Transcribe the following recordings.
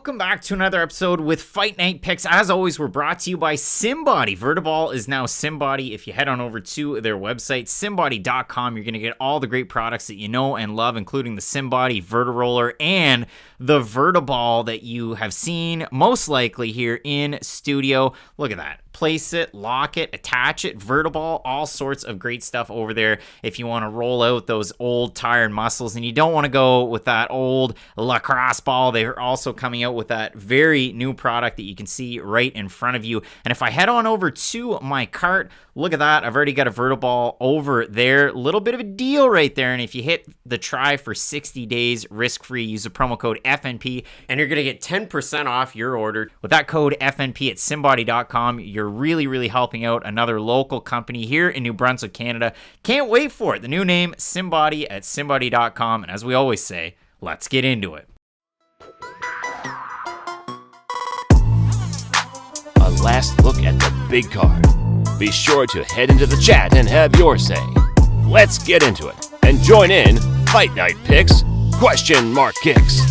welcome back to another episode with Fight Night Picks. As always, we're brought to you by SimBody. Vertiball is now SimBody. If you head on over to their website, simbody.com, you're going to get all the great products that you know and love, including the SimBody Vertiroller and the Vertiball that you have seen most likely here in studio. Look at that. Place it, lock it, attach it, Vertiball, all sorts of great stuff over there if you want to roll out those old tired muscles and you don't want to go with that old lacrosse ball. They're also coming out with that very new product that you can see right in front of you. And if I head on over to my cart, look at that. I've already got a Vertiball over there. Little bit of a deal right there. And if you hit the try for 60 days risk-free, use the promo code FNP and you're going to get 10% off your order. With that code FNP at simbody.com, you're really helping out another local company here in New Brunswick, Canada. Can't wait for it. The new name, SimBody at simbody.com. And as we always say, let's get into it. A last look at the big card. Be sure to head into the chat and have your say. Let's get into it and join in Fight Night Picks ? Kicks.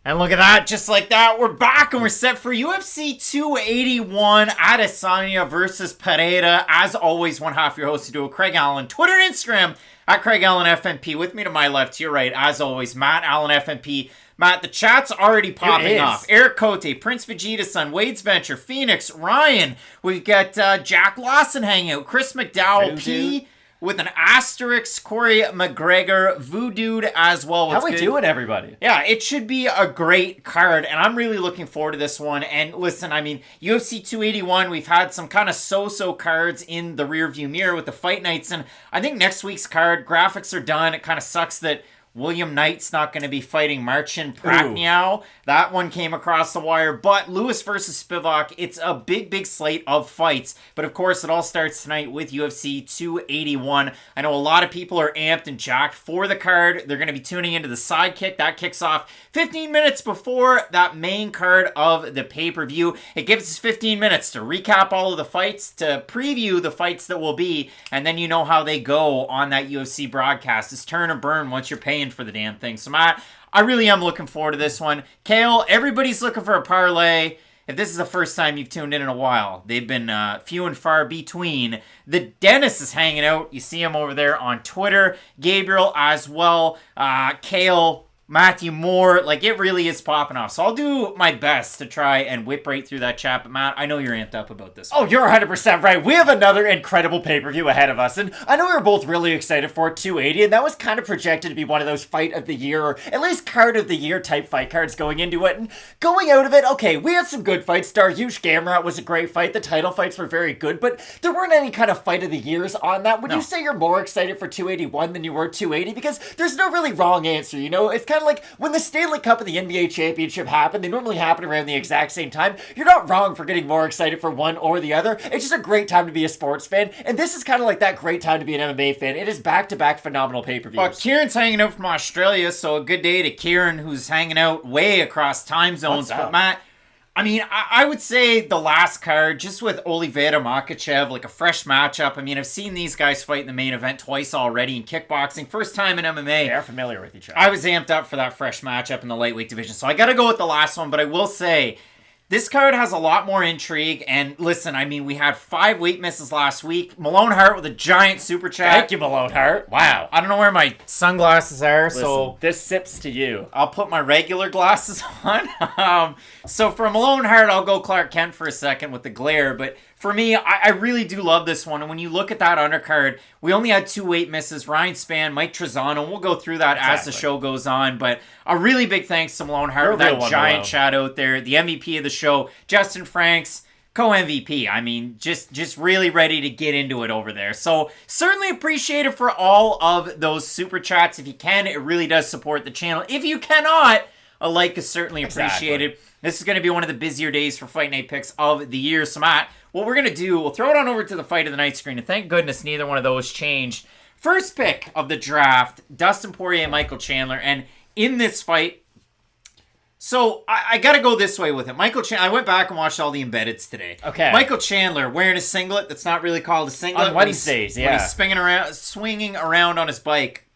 And look at that, just like that, we're back and we're set for UFC 281, Adesanya versus Pereira. As always, one half your host to do Craig Allen, Twitter and Instagram at Craig Allen FNP. With me to my left, to your right, as always, Matt Allen FNP. Matt, the chat's already popping off. Eric Cote, Prince Vegeta's son, Wade's Venture, Phoenix, Ryan. We've got Jack Lawson hanging out, Chris McDowell, P with an asterisk, Corey McGregor, Voodooed as well. How we doing, everybody? Yeah, it should be a great card, and I'm really looking forward to this one. And listen, I mean, UFC 281, we've had some kind of so-so cards in the rearview mirror with the fight nights, and I think next week's card, graphics are done. It kind of sucks that William Knight's not going to be fighting Marcin Prachniow. That one came across the wire. But Lewis versus Spivak, it's a big slate of fights. But of course, it all starts tonight with UFC 281. I know a lot of people are amped and jacked for the card. They're going to be tuning into the sidekick. That kicks off 15 minutes before that main card of the pay-per-view. It gives us 15 minutes to recap all of the fights, to preview the fights that will be, and then you know how they go on that UFC broadcast. It's turn or burn once you're paying for the damn thing. So Matt, I really am looking forward to this one. Kale, everybody's looking for a parlay. If this is the first time you've tuned in a while, they've been few and far between. The dentist is hanging out. You see him over there on Twitter. Gabriel as well. Kale, Matthew Moore, like it really is popping off. So I'll do my best to try and whip right through that chat. But Matt, I know you're amped up about this one. Oh, you're 100% right. We have another incredible pay-per-view ahead of us. And I know we were both really excited for 280. And that was kind of projected to be one of those fight of the year, or at least card of the year type fight cards going into it. And going out of it, okay, we had some good fights. Dariush Gamrot was a great fight. The title fights were very good. But there weren't any kind of fight of the years on that. Would you say you're more excited for 281 than you were 280? Because there's no really wrong answer, you know? It's kind of like when the Stanley Cup and the NBA Championship happen, they normally happen around the exact same time. You're not wrong for getting more excited for one or the other. It's just a great time to be a sports fan, and this is kind of like that great time to be an MMA fan. It is back-to-back phenomenal pay-per-views. Well, Kieran's hanging out from Australia, so a good day to Kieran, who's hanging out way across time zones. But Matt, I mean, I would say the last card, just with Oliveira Makhachev, like a fresh matchup. I mean, I've seen these guys fight in the main event twice already in kickboxing. First time in MMA. They're familiar with each other. I was amped up for that fresh matchup in the lightweight division. So I got to go with the last one, but I will say this card has a lot more intrigue. And listen, I mean, we had 5 weight misses last week. Malone Hart with a giant super chat. Thank you, Malone Hart. Wow. I don't know where my sunglasses are, so this sips to you. I'll put my regular glasses on. So for Malone Hart, I'll go Clark Kent for a second with the glare. But for me, I really do love this one. And when you look at that undercard, we only had 2 weight misses. Ryan Spann, Mike Trizano. We'll go through that as the show goes on. But a really big thanks to Malone Hart for that giant chat out there. The MVP of the show, Justin Franks, co-MVP. I mean, just really ready to get into it over there. So certainly appreciate it for all of those super chats. If you can, it really does support the channel. If you cannot, a like is certainly appreciated. This is going to be one of the busier days for Fight Night Picks of the year. So Matt, what we're going to do, we'll throw it on over to the Fight of the Night screen. And thank goodness neither one of those changed. First pick of the draft, Dustin Poirier and Michael Chandler. And in this fight, so I got to go this way with it. Michael Chandler, I went back and watched all the embeddeds today. Okay. Michael Chandler wearing a singlet that's not really called a singlet. On Wednesdays, when he's swinging around on his bike.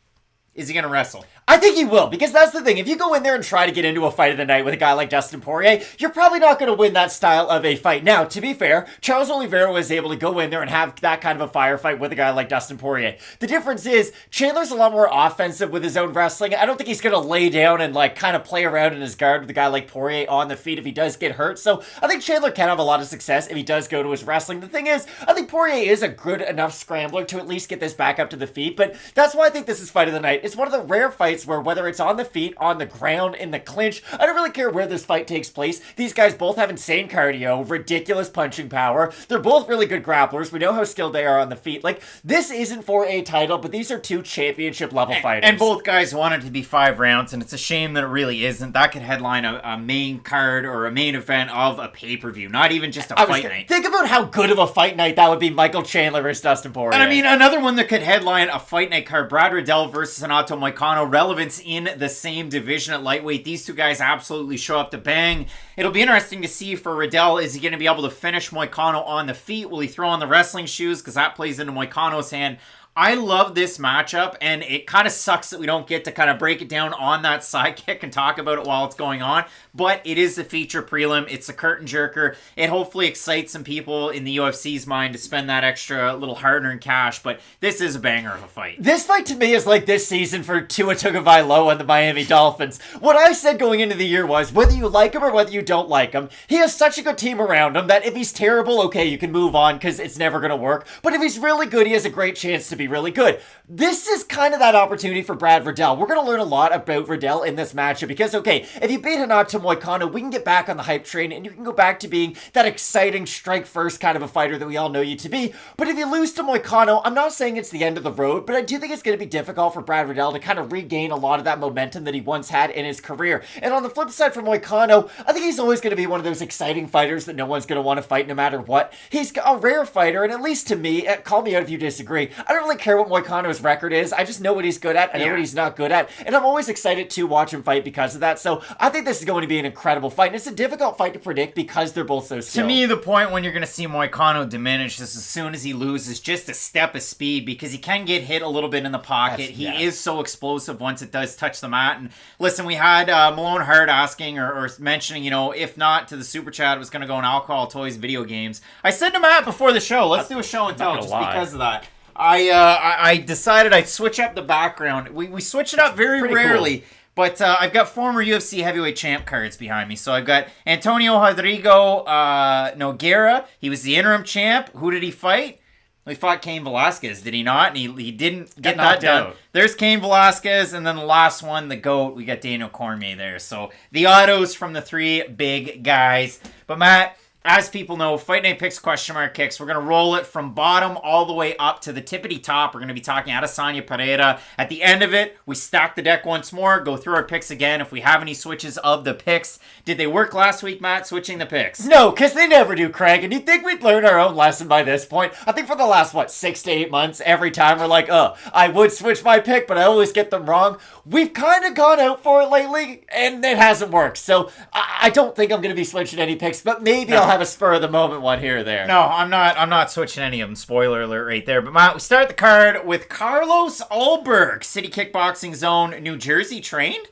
Is he going to wrestle? I think he will, because that's the thing. If you go in there and try to get into a fight of the night with a guy like Dustin Poirier, you're probably not going to win that style of a fight. Now, to be fair, Charles Oliveira was able to go in there and have that kind of a firefight with a guy like Dustin Poirier. The difference is, Chandler's a lot more offensive with his own wrestling. I don't think he's going to lay down and like kind of play around in his guard with a guy like Poirier on the feet if he does get hurt. So I think Chandler can have a lot of success if he does go to his wrestling. The thing is, I think Poirier is a good enough scrambler to at least get this back up to the feet, but that's why I think this is fight of the night. It's one of the rare fights where whether it's on the feet, on the ground, in the clinch, I don't really care where this fight takes place. These guys both have insane cardio, ridiculous punching power. They're both really good grapplers. We know how skilled they are on the feet. Like, this isn't for a title, but these are two championship level fighters. And both guys want it to be 5 rounds, and it's a shame that it really isn't. That could headline a main card or a main event of a pay-per-view, not even just a fight night. Think about how good of a fight night that would be, Michael Chandler versus Dustin Poirier. And I mean, another one that could headline a fight night card, Brad Riddell versus Renato Moicano, relevance in the same division at lightweight. These two guys absolutely show up to bang. It'll be interesting to see for Riddell, is he going to be able to finish Moicano on the feet? Will he throw on the wrestling shoes? Because that plays into Moicano's hand. I love this matchup, and it kind of sucks that we don't get to kind of break it down on that sidekick and talk about it while it's going on, but it is the feature prelim. It's a curtain jerker. It hopefully excites some people in the UFC's mind to spend that extra little hard-earned cash, but this is a banger of a fight. This fight to me is like this season for Tua Tagovailoa and the Miami Dolphins. What I said going into the year was, whether you like him or whether you don't like him, he has such a good team around him that if he's terrible, okay, you can move on because it's never going to work, but if he's really good, he has a great chance to be really good. This is kind of that opportunity for Brad Riddell. We're going to learn a lot about Riddell in this matchup because, okay, if you beat Renato Moicano, we can get back on the hype train and you can go back to being that exciting strike-first kind of a fighter that we all know you to be. But if you lose to Moicano, I'm not saying it's the end of the road, but I do think it's going to be difficult for Brad Riddell to kind of regain a lot of that momentum that he once had in his career. And on the flip side for Moicano, I think he's always going to be one of those exciting fighters that no one's going to want to fight no matter what. He's a rare fighter, and at least to me, call me out if you disagree, I don't really care what Moicano's record is. I just know what he's good at. I know what he's not good at. And I'm always excited to watch him fight because of that. So I think this is going to be an incredible fight. And it's a difficult fight to predict because they're both so skilled. To me, the point when you're going to see Moicano diminish is as soon as he loses just a step of speed, because he can get hit a little bit in the pocket. He is so explosive once it does touch the mat. And listen, we had Malone Hart asking or mentioning, you know, if not to the super chat, it was going to go on alcohol, toys, video games. I said to Matt before the show, let's do a show and tell just because of that. I decided I'd switch up the background. We switch it up very rarely, cool. But I've got former UFC heavyweight champ cards behind me. So I've got Antonio Rodrigo Nogueira. He was the interim champ. Who did he fight? He fought Cain Velasquez, did he not? And he didn't get that done. There's Cain Velasquez, and then the last one, the GOAT, we got Daniel Cormier there. So the autos from the 3 big guys. But Matt, as people know, Fight Night Picks kicks. We're going to roll it from bottom all the way up to the tippity top. We're going to be talking Adesanya Pereira. At the end of it, we stack the deck once more, go through our picks again. If we have any switches of the picks. Did they work last week, Matt, switching the picks? No, because they never do, Craig. And you'd think we'd learn our own lesson by this point. I think for the last, 6 to 8 months, every time we're like, I would switch my pick, but I always get them wrong. We've kind of gone out for it lately, and it hasn't worked. So I don't think I'm going to be switching any picks, but maybe I'll have a spur of the moment one here or there. No, I'm not switching any of them. Spoiler alert right there. But Matt, we start the card with Carlos Ulberg, City Kickboxing Zone, New Jersey trained,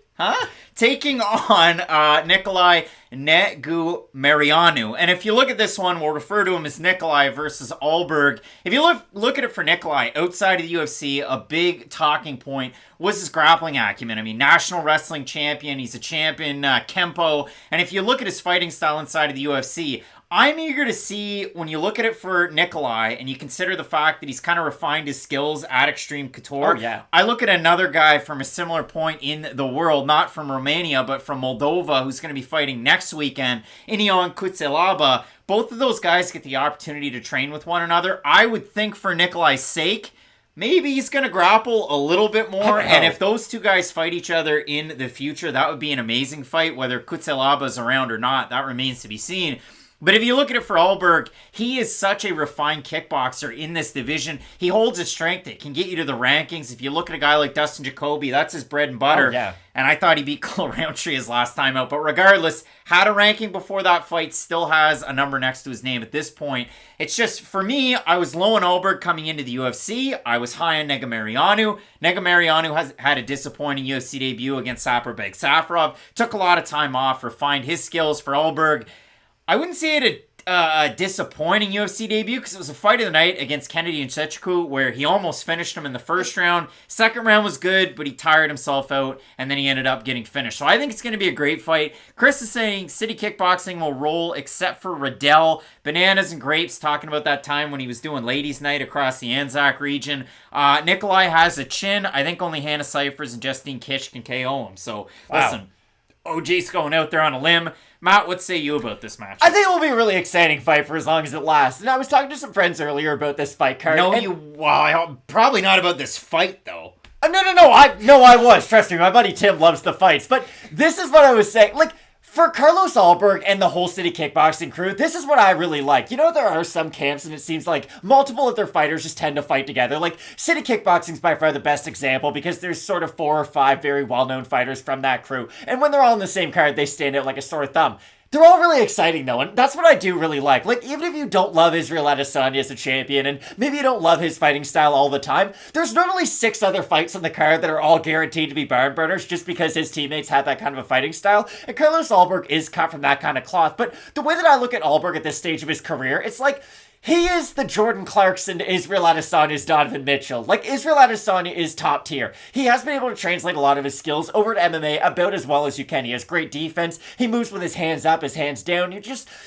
taking on Nicolae Negumereanu. And if you look at this one, we'll refer to him as Nicolae versus Ulberg. If you look at it for Nicolae, outside of the UFC, a big talking point was his grappling acumen. I mean, national wrestling champion. He's a champion Kempo. And if you look at his fighting style inside of the UFC, I'm eager to see, when you look at it for Nicolae and you consider the fact that he's kind of refined his skills at Extreme Couture. I look at another guy from a similar point in the world, not from Romania, but from Moldova, who's going to be fighting next weekend, Inion Kutselaba. Both of those guys get the opportunity to train with one another. I would think for Nicolae's sake, maybe he's going to grapple a little bit more. And if those two guys fight each other in the future, that would be an amazing fight. Whether Kutselaba's around or not, that remains to be seen. But if you look at it for Ulberg, he is such a refined kickboxer in this division. He holds a strength that can get you to the rankings. If you look at a guy like Dustin Jacoby, that's his bread and butter. Oh, yeah. And I thought he beat Cole Roundtree his last time out. But regardless, had a ranking before that fight, still has a number next to his name at this point. It's just, for me, I was low on Ulberg coming into the UFC. I was high on Negumereanu. Negumereanu has had a disappointing UFC debut against Saperbeg Safarov. Took a lot of time off, refined his skills. For Ulberg, I wouldn't say it a disappointing UFC debut because it was a fight of the night against Kennedy Nzechukwu where he almost finished him in the first round. Second round was good, but he tired himself out, and then he ended up getting finished. So I think it's going to be a great fight. Chris is saying City Kickboxing will roll except for Riddell. Bananas and Grapes talking about that time when he was doing ladies' night across the Anzac region. Nicolae has a chin. I think only Hannah Cyphers and Justine Kish can KO him. So listen, OJ's going out there on a limb. Matt, what say you about this match? I think it will be a really exciting fight for as long as it lasts. And I was talking to some friends earlier about this fight card. Probably not about this fight, though. I was. Trust me, my buddy Tim loves the fights. But this is what I was saying. Like, for Carlos Ulberg and the whole City Kickboxing crew, this is what I really like. You know, there are some camps, and it seems like multiple of their fighters just tend to fight together. Like, City Kickboxing is by far the best example because there's sort of 4 or 5 very well-known fighters from that crew. And when they're all in the same card, they stand out like a sore thumb. They're all really exciting, though, and that's what I do really like. Like, even if you don't love Israel Adesanya as a champion, and maybe you don't love his fighting style all the time, there's normally 6 other fights on the card that are all guaranteed to be barn burners just because his teammates have that kind of a fighting style, and Carlos Ulberg is cut from that kind of cloth. But the way that I look at Ulberg at this stage of his career, it's like, he is the Jordan Clarkson to Israel Adesanya's Donovan Mitchell. Like, Israel Adesanya is top tier. He has been able to translate a lot of his skills over to MMA about as well as you can. He has great defense. He moves with his hands up, his hands down.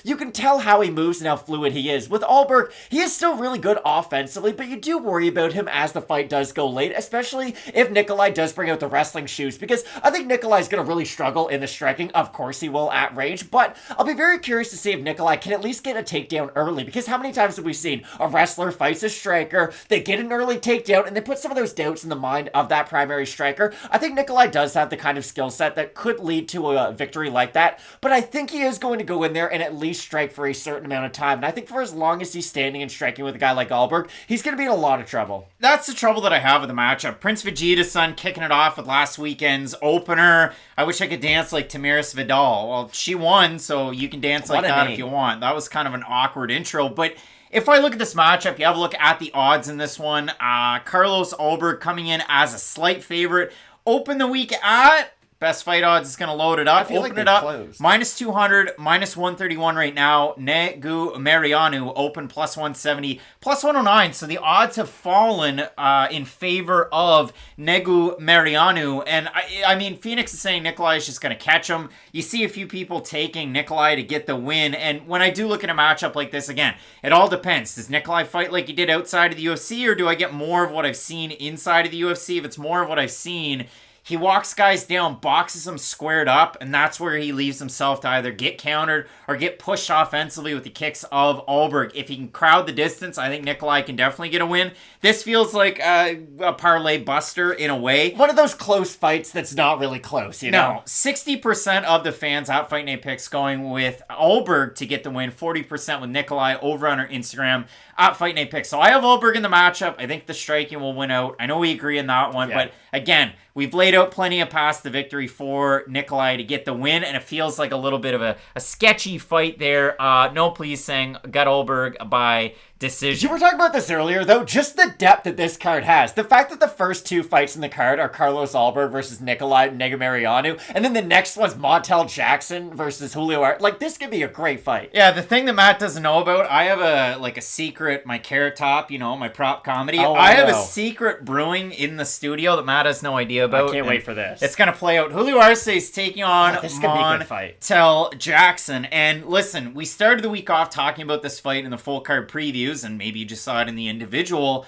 You can tell how he moves and how fluid he is. With Ulberg, he is still really good offensively, but you do worry about him as the fight does go late, especially if Nicolae does bring out the wrestling shoes, because I think Nicolae is going to really struggle in the striking. Of course he will at range, but I'll be very curious to see if Nicolae can at least get a takedown early, because how many times have we seen a wrestler fights a striker, they get an early takedown, and they put some of those doubts in the mind of that primary striker? I think Nicolae does have the kind of skill set that could lead to a victory like that, but I think he is going to go in there and at least strike for a certain amount of time, and I think for as long as he's standing and striking with a guy like Ulberg, he's going to be in a lot of trouble. That's the trouble that I have with the matchup. Prince Vegeta's son kicking it off with last weekend's opener. I wish I could dance like Tamiris Vidal. Well, she won, so you can dance like that if you want. That was kind of an awkward intro, but if I look at this matchup, you have a look at the odds in this one. Carlos Ulberg coming in as a slight favorite. Open the week at Best Fight Odds is going to load it up. Open it up. Closed. Minus 200, minus 131 right now. Negumereanu open plus 170, plus 109. So the odds have fallen in favor of Negumereanu. And I mean, Phoenix is saying Nicolae is just going to catch him. You see a few people taking Nicolae to get the win. And when I do look at a matchup like this, again, it all depends. Does Nicolae fight like he did outside of the UFC, or do I get more of what I've seen inside of the UFC? If it's more of what I've seen, he walks guys down, boxes them squared up, and that's where he leaves himself to either get countered or get pushed offensively with the kicks of Ulberg. If he can crowd the distance, I think Nicolae can definitely get a win. This feels like a parlay buster in a way. One of those close fights that's not really close, you know? No, 60% of the fans at Fight Night Picks going with Ulberg to get the win, 40% with Nicolae over on our Instagram at Fight Night Picks. So I have Ulberg in the matchup. I think the striking will win out. I know we agree on that one, but again, we've laid out plenty of paths to victory for Nicolae to get the win, and it feels like a little bit of a sketchy fight there. No please saying got Ulberg by decision. You were talking about this earlier, though. Just the depth that this card has. The fact that the first 2 fights in the card are Carlos Ulberg versus Nicolae Negumereanu, and then the next one's Montel Jackson versus Julio Arce. Like, this could be a great fight. Yeah, the thing that Matt doesn't know about, I have a secret, my Carrot Top, you know, my prop comedy. I have a secret brewing in the studio that Matt has no idea about. I can't wait for this. It's going to play out. Julio Arce is taking on Montel Jackson. And listen, we started the week off talking about this fight in the full card previews, and maybe you just saw it in the individual.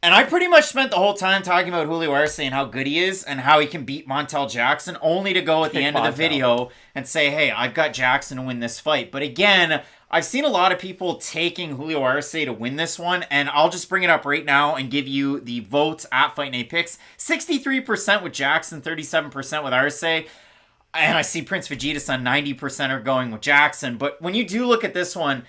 And I pretty much spent the whole time talking about Julio Arce and how good he is and how he can beat Montel Jackson, only to go at the end of the video and say, hey, I've got Jackson to win this fight. But again, I've seen a lot of people taking Julio Arce to win this one, and I'll just bring it up right now and give you the votes at Fight Night Picks. 63% with Jackson, 37% with Arce. And I see Prince Vegeta's on 90% are going with Jackson. But when you do look at this one,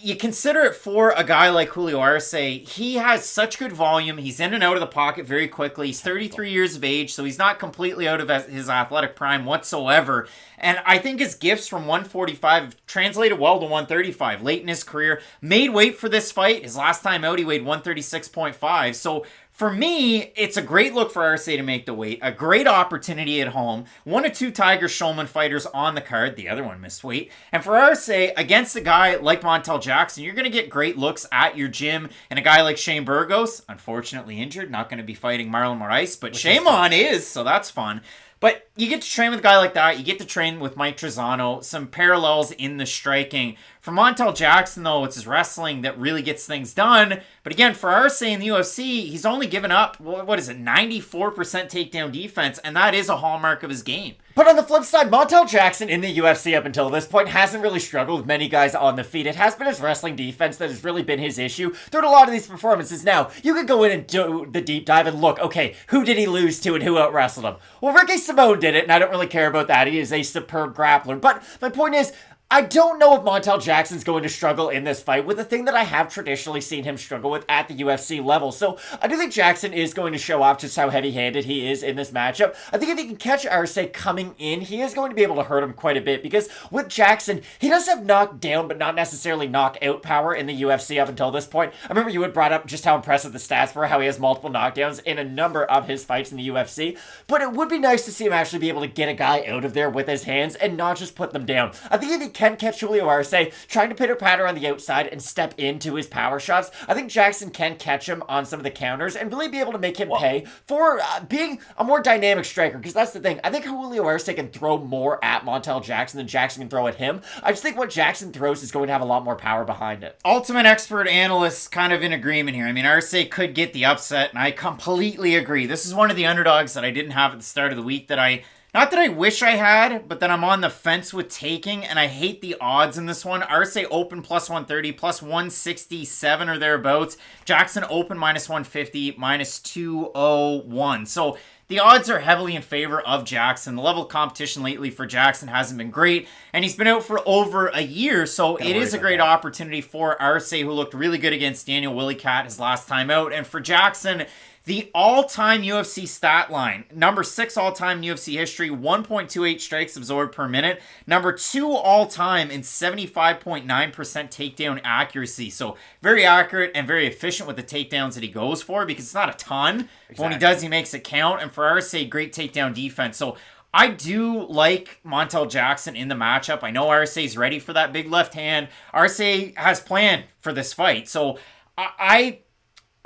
you consider it for a guy like Julio Arce. He has such good volume. He's in and out of the pocket very quickly. He's 33 years of age, so he's not completely out of his athletic prime whatsoever. And I think his gifts from 145 have translated well to 135 late in his career. Made weight for this fight. His last time out, he weighed 136.5. So for me, it's a great look for Arce to make the weight. A great opportunity at home. One of two Tiger Schulman fighters on the card. The other one missed weight. And for Arce, against a guy like Montel Jackson, you're going to get great looks at your gym. And a guy like Shane Burgos, unfortunately injured, not going to be fighting Marlon Moraes, but Shaman is, so that's fun. But you get to train with a guy like that. You get to train with Mike Trizano. Some parallels in the striking. For Montel Jackson, though, it's his wrestling that really gets things done. But again, for Arce in the UFC, he's only given up, 94% takedown defense, and that is a hallmark of his game. But on the flip side, Montel Jackson in the UFC up until this point hasn't really struggled with many guys on the feet. It has been his wrestling defense that has really been his issue throughout a lot of these performances. Now, you could go in and do the deep dive and look, okay, who did he lose to and who out-wrestled him? Well, Ricky Simone did it, and I don't really care about that. He is a superb grappler. But my point is, I don't know if Montel Jackson's going to struggle in this fight with the thing that I have traditionally seen him struggle with at the UFC level. So I do think Jackson is going to show off just how heavy-handed he is in this matchup. I think if he can catch Arce coming in, he is going to be able to hurt him quite a bit because with Jackson, he does have knockdown but not necessarily knockout power in the UFC up until this point. I remember you had brought up just how impressive the stats were, how he has multiple knockdowns in a number of his fights in the UFC. But it would be nice to see him actually be able to get a guy out of there with his hands and not just put them down. I think if he can catch Julio Arce trying to pitter-patter on the outside and step into his power shots, I think Jackson can catch him on some of the counters and really be able to make him pay for being a more dynamic striker, because that's the thing. I think Julio Arce can throw more at Montel Jackson than Jackson can throw at him. I just think what Jackson throws is going to have a lot more power behind it. Ultimate expert analysts kind of in agreement here. I mean, Arce could get the upset, and I completely agree. This is one of the underdogs that I didn't have at the start of the week that not that I wish I had, but that I'm on the fence with taking, and I hate the odds in this one. Arce open plus 130, plus 167 or thereabouts. Jackson open minus 150, minus 201. So the odds are heavily in favor of Jackson. The level of competition lately for Jackson hasn't been great, and he's been out for over a year, so it is a great opportunity for Arce, who looked really good against Daniel Willycat his last time out. And for Jackson, the all-time UFC stat line, number 6 all-time UFC history, 1.28 strikes absorbed per minute. Number 2 all-time in 75.9% takedown accuracy. So very accurate and very efficient with the takedowns that he goes for, because it's not a ton. But when he does, he makes it count. And for Arce, great takedown defense. So I do like Montel Jackson in the matchup. I know Arce's ready for that big left hand. Arce has planned for this fight. So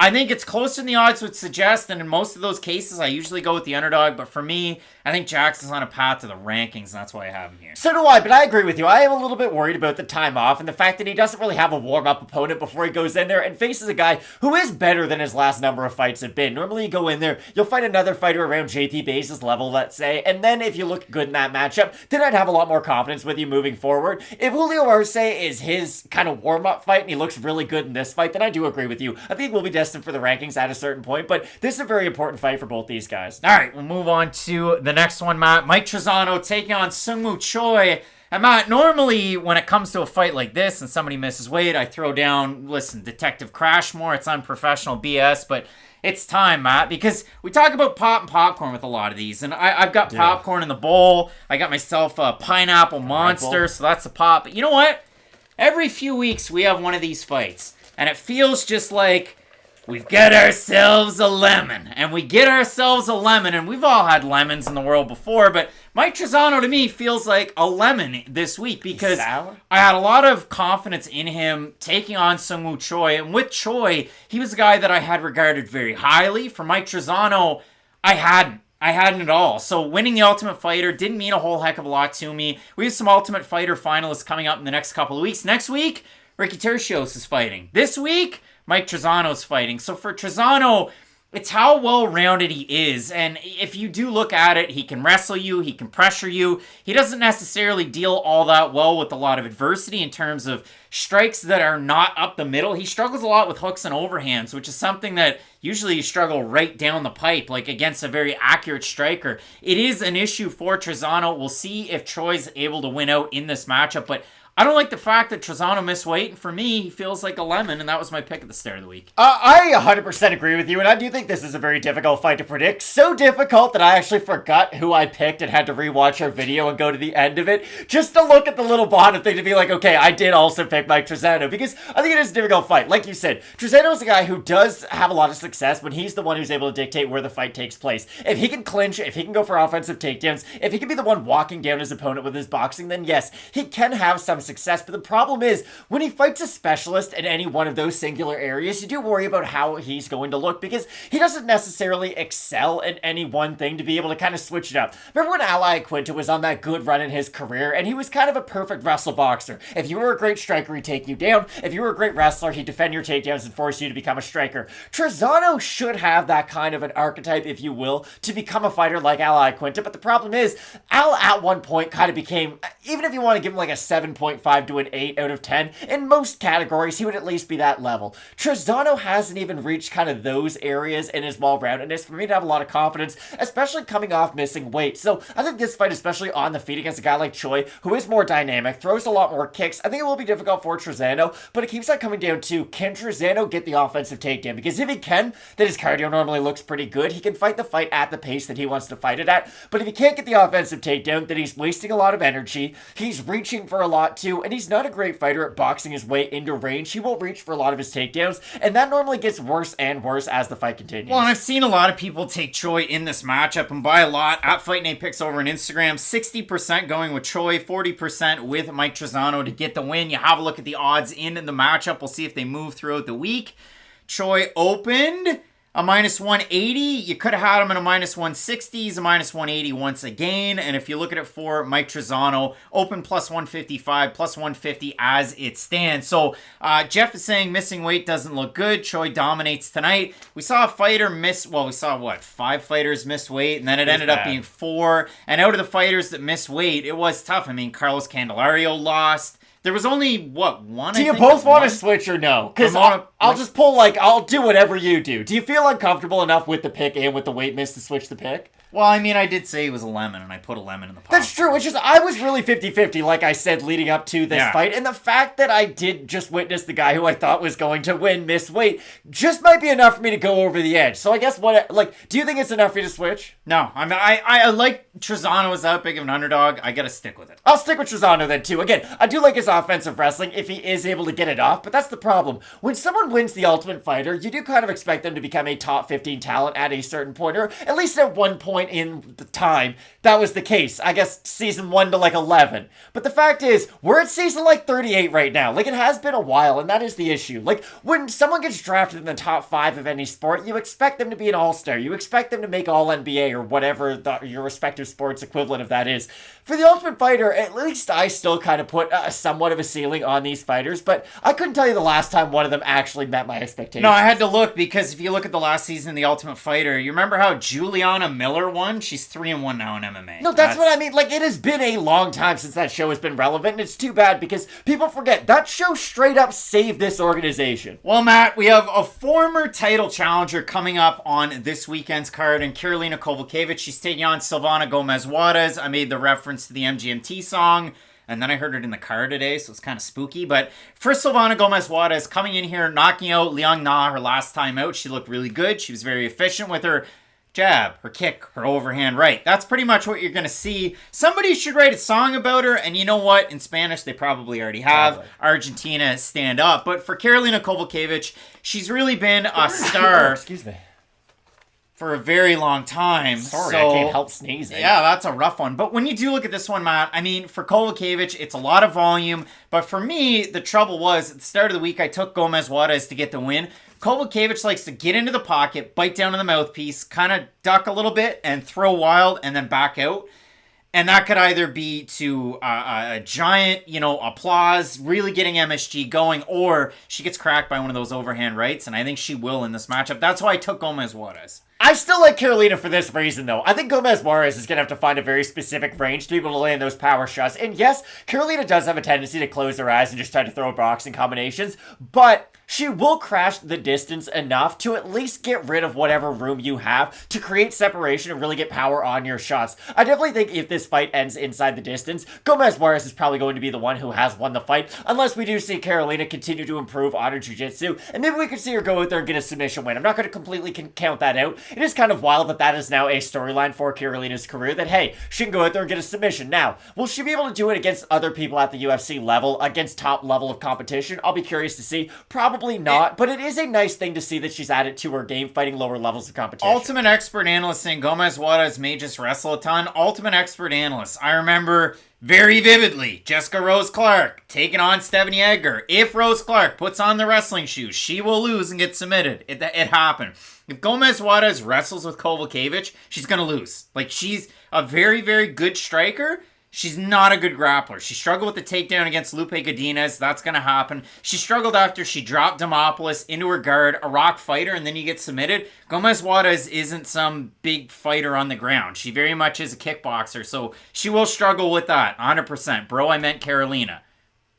I think it's closer than the odds would suggest, and in most of those cases, I usually go with the underdog, but for me, I think Jackson's on a path to the rankings, and that's why I have him here. So do I, but I agree with you. I am a little bit worried about the time off and the fact that he doesn't really have a warm-up opponent before he goes in there and faces a guy who is better than his last number of fights have been. Normally you go in there, you'll find another fighter around JP Base's level, let's say, and then if you look good in that matchup, then I'd have a lot more confidence with you moving forward. If Julio Arce is his kind of warm-up fight and he looks really good in this fight, then I do agree with you. I think we'll be destined for the rankings at a certain point, but this is a very important fight for both these guys. All right, we'll move on to the next one, Matt. Mike Trizano taking on Seungwoo Choi. And Matt, normally when it comes to a fight like this and somebody misses weight, I throw down, listen, Detective Crashmore, it's unprofessional BS, but it's time, Matt, because we talk about pop and popcorn with a lot of these, and I've got popcorn in the bowl. I got myself a pineapple monster, so that's a pop. But you know what? Every few weeks we have one of these fights, and it feels just like we've got ourselves a lemon, and we get ourselves a lemon, and we've all had lemons in the world before, but Mike Trizano to me feels like a lemon this week because I had a lot of confidence in him taking on Seungwoo Choi, and with Choi, he was a guy that I had regarded very highly. For Mike Trizano, I hadn't at all. So winning the Ultimate Fighter didn't mean a whole heck of a lot to me. We have some Ultimate Fighter finalists coming up in the next couple of weeks. Next week, Ricky Tercios is fighting. This week, Mike Trizano's fighting. So for Trizano, It's how well-rounded he is, and if you do look at it, he can wrestle you, he can pressure you. He doesn't necessarily deal all that well with a lot of adversity in terms of strikes that are not up the middle. He struggles a lot with hooks and overhands, which is something that usually you struggle right down the pipe, like against a very accurate striker. It is an issue for Trizano. We'll see if Choi's able to win out in this matchup, but I don't like the fact that Trizano missed weight, and for me, he feels like a lemon, and that was my pick at the start of the week. I 100% agree with you, and I do think this is a very difficult fight to predict. So difficult that I actually forgot who I picked and had to rewatch our video and go to the end of it, just to look at the little bottom thing to be like, okay, I did also pick Mike Trizano, because I think it is a difficult fight. Like you said, Trizano is a guy who does have a lot of success, but he's the one who's able to dictate where the fight takes place. If he can clinch, if he can go for offensive takedowns, if he can be the one walking down his opponent with his boxing, then yes, he can have some success, but the problem is, when he fights a specialist in any one of those singular areas, you do worry about how he's going to look, because he doesn't necessarily excel in any one thing to be able to kind of switch it up. Remember when Kowalkiewicz was on that good run in his career, and he was kind of a perfect wrestle boxer. If you were a great striker, he'd take you down. If you were a great wrestler, he'd defend your takedowns and force you to become a striker. Trizano should have that kind of an archetype, if you will, to become a fighter like Kowalkiewicz, but the problem is, Al at one point kind of became, even if you want to give him like a 7.5 to an 8 out of 10, in most categories, he would at least be that level. Trizano hasn't even reached kind of those areas in his well-roundedness for me to have a lot of confidence, especially coming off missing weight. So I think this fight, especially on the feet against a guy like Choi, who is more dynamic, throws a lot more kicks, I think it will be difficult for Trizano, but it keeps on coming down to, can Trizano get the offensive takedown? Because if he can, then his cardio normally looks pretty good. He can fight the fight at the pace that he wants to fight it at, but if he can't get the offensive takedown, then he's wasting a lot of energy, he's reaching for a lot too, and he's not a great fighter at boxing his way into range. He will reach for a lot of his takedowns, and that normally gets worse and worse as the fight continues. Well, and I've seen a lot of people take Choi in this matchup, and by a lot, at Fight Night Picks over on Instagram, 60% going with Choi, 40% with Mike Trizano to get the win. You have a look at the odds in the matchup. We'll see if they move throughout the week. Choi opened a minus 180. You could have had him in a minus 160. He's a minus 180 once again. And if you look at it for Mike Trizano, open plus 155, plus 150 as it stands. So Jeff is saying missing weight doesn't look good. Choi dominates tonight. We saw a fighter miss, well, we saw what, 5 fighters miss weight, and then it ended up being 4. And out of the fighters that missed weight, it was tough. I mean, Carlos Candelario lost. There was only, what, one? Do you both want to switch or no? Because I'll just pull, I'll do whatever you do. Do you feel uncomfortable enough with the pick and with the weight miss to switch the pick? Well, I mean, I did say he was a lemon, and I put a lemon in the pot. That's true. It's just, I was really 50-50, like I said, leading up to this fight. And the fact that I did just witness the guy who I thought was going to win miss weight just might be enough for me to go over the edge. So I guess do you think it's enough for you to switch? No. I mean, I like Trizano as that big of an underdog. I got to stick with it. I'll stick with Trizano then, too. Again, I do like his offensive wrestling if he is able to get it off, but that's the problem. When someone wins the Ultimate Fighter, you do kind of expect them to become a top 15 talent at a certain point, or at least at one point in the time that was the case. I guess season 1 to 11. But the fact is, we're at season 38 right now. It has been a while, and that is the issue. When someone gets drafted in the top 5 of any sport, you expect them to be an all-star. You expect them to make All-NBA or whatever your respective sport's equivalent of that is. For the Ultimate Fighter, at least I still kind of put somewhat of a ceiling on these fighters, but I couldn't tell you the last time one of them actually met my expectations. No, I had to look, because if you look at the last season of the Ultimate Fighter, you remember how Juliana Miller won? She's 3-1 now in MMA. No, that's what I mean. It has been a long time since that show has been relevant, and it's too bad because people forget that show straight up saved this organization. Well, Matt, we have a former title challenger coming up on this weekend's card, and Karolina Kowalkiewicz. She's taking on Silvana Gomez Juarez. I made the reference to the MGMT song, and then I heard it in the car today, so it's kind of spooky. But for Silvana Gomez Juarez, coming in here, knocking out Liang Na her last time out, she looked really good. She was very efficient with her jab, her kick, her overhand right. That's pretty much what you're going to see. Somebody should write a song about her, and you know what? In Spanish, they probably already have. Probably. Argentina, stand up. But for Karolina Kowalkiewicz, she's really been a star. Excuse me. For a very long time. Sorry, I can't help sneezing. Yeah, that's a rough one. But when you do look at this one, Matt, I mean, for Kowalkiewicz, it's a lot of volume. But for me, the trouble was, at the start of the week, I took Gomez Juarez to get the win. Kowalkiewicz likes to get into the pocket, bite down on the mouthpiece, kind of duck a little bit, and throw wild, and then back out. And that could either be to a giant, applause, really getting MSG going, or she gets cracked by one of those overhand rights, and I think she will in this matchup. That's why I took Gomez Juarez. I still like Karolina for this reason, though. I think Gomez Juarez is going to have to find a very specific range to be able to land those power shots. And yes, Karolina does have a tendency to close her eyes and just try to throw boxing combinations, but she will crash the distance enough to at least get rid of whatever room you have to create separation and really get power on your shots. I definitely think if this fight ends inside the distance, Gomez Juarez is probably going to be the one who has won the fight, unless we do see Karolina continue to improve on her jiu-jitsu, and maybe we could see her go out there and get a submission win. I'm not going to completely count that out. It is kind of wild that that is now a storyline for Karolina's career, that hey, she can go out there and get a submission. Now, will she be able to do it against other people at the UFC level, against top level of competition? I'll be curious to see. Probably not, but it is a nice thing to see that she's added to her game, fighting lower levels of competition. Ultimate expert analyst saying Gomez Juarez may just wrestle a ton. Ultimate expert analyst. I remember very vividly Jessica Rose Clark taking on Stephanie Edgar. If Rose Clark puts on the wrestling shoes, she will lose and get submitted. It happened. If Gomez Juarez wrestles with Kowalkiewicz, she's going to lose. Like, she's a very, very good striker. She's not a good grappler. She struggled with the takedown against Lupe Godinez. That's going to happen. She struggled after she dropped Demopoulos into her guard, a rock fighter, and then you get submitted. Gomez Juarez isn't some big fighter on the ground. She very much is a kickboxer, so she will struggle with that, 100%. Bro, I meant Karolina.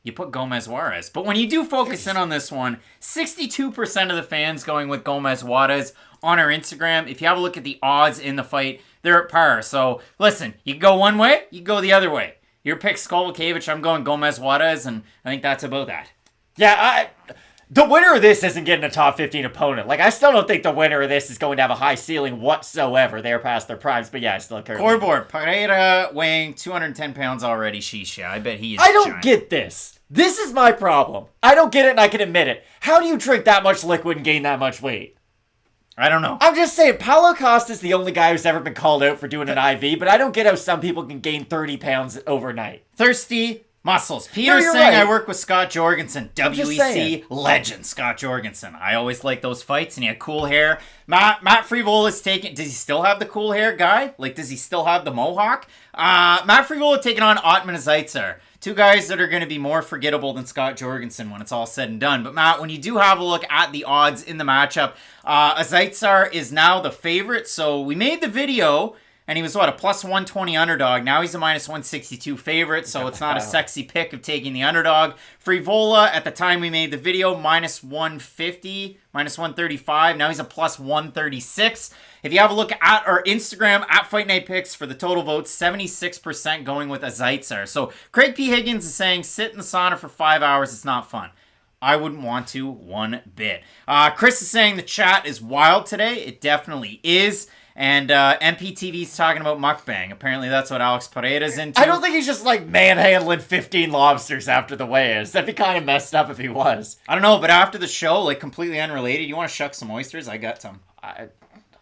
You put Gomez Juarez. But when you do focus in on this one, 62% of the fans going with Gomez Juarez on our Instagram. If you have a look at the odds in the fight, they're at par. So, listen, you go one way, you go the other way. Your pick's Kowalkiewicz, I'm going Gomez Juarez, and I think that's about that. Yeah, the winner of this isn't getting a top 15 opponent. Like, I still don't think the winner of this is going to have a high ceiling whatsoever. They're past their primes, but yeah, I still care. Scoreboard, Pereira weighing 210 pounds already, Shisha. I bet he is I don't giant. get this. This is my problem. I don't get it, and I can admit it. How do you drink that much liquid and gain that much weight? I don't know. I'm just saying, Paulo Costa's the only guy who's ever been called out for doing an IV, but I don't get how some people can gain 30 pounds overnight. Thirsty muscles. Peter's saying right. I work with Scott Jorgensen. WEC legend Scott Jorgensen. I always like those fights, and he had cool hair. Matt Frevola's taking... Does he still have the cool hair guy? Like, does he still have the mohawk? Matt Frevola taking on Ottman Azaitar. Two guys that are going to be more forgettable than Scott Jorgensen when it's all said and done. But Matt, when you do have a look at the odds in the matchup, Azaitar is now the favorite. So we made the video, and he was, a plus 120 underdog. Now he's a minus 162 favorite, so it's not a sexy pick of taking the underdog. Frevola, at the time we made the video, minus 150, minus 135. Now he's a plus 136. If you have a look at our Instagram, at Fight Night Picks, for the total votes, 76% going with Azaitar. So Craig P. Higgins is saying, sit in the sauna for 5 hours. It's not fun. I wouldn't want to one bit. Chris is saying the chat is wild today. It definitely is. And MPTV's talking about mukbang. Apparently that's what Alex Pereira's into. I don't think he's just like manhandling 15 lobsters after the weigh-ins. That'd be kind of messed up if he was. I don't know, but after the show, like completely unrelated, you want to shuck some oysters? I got some.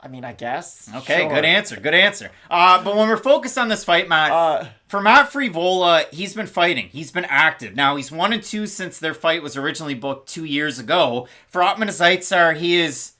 I mean, I guess. Okay, sure. Good answer. But when we're focused on this fight, Matt, for Matt Frevola, he's been fighting. He's been active. Now, he's 1-2 since their fight was originally booked 2 years ago. For Ottman Azaitar, he has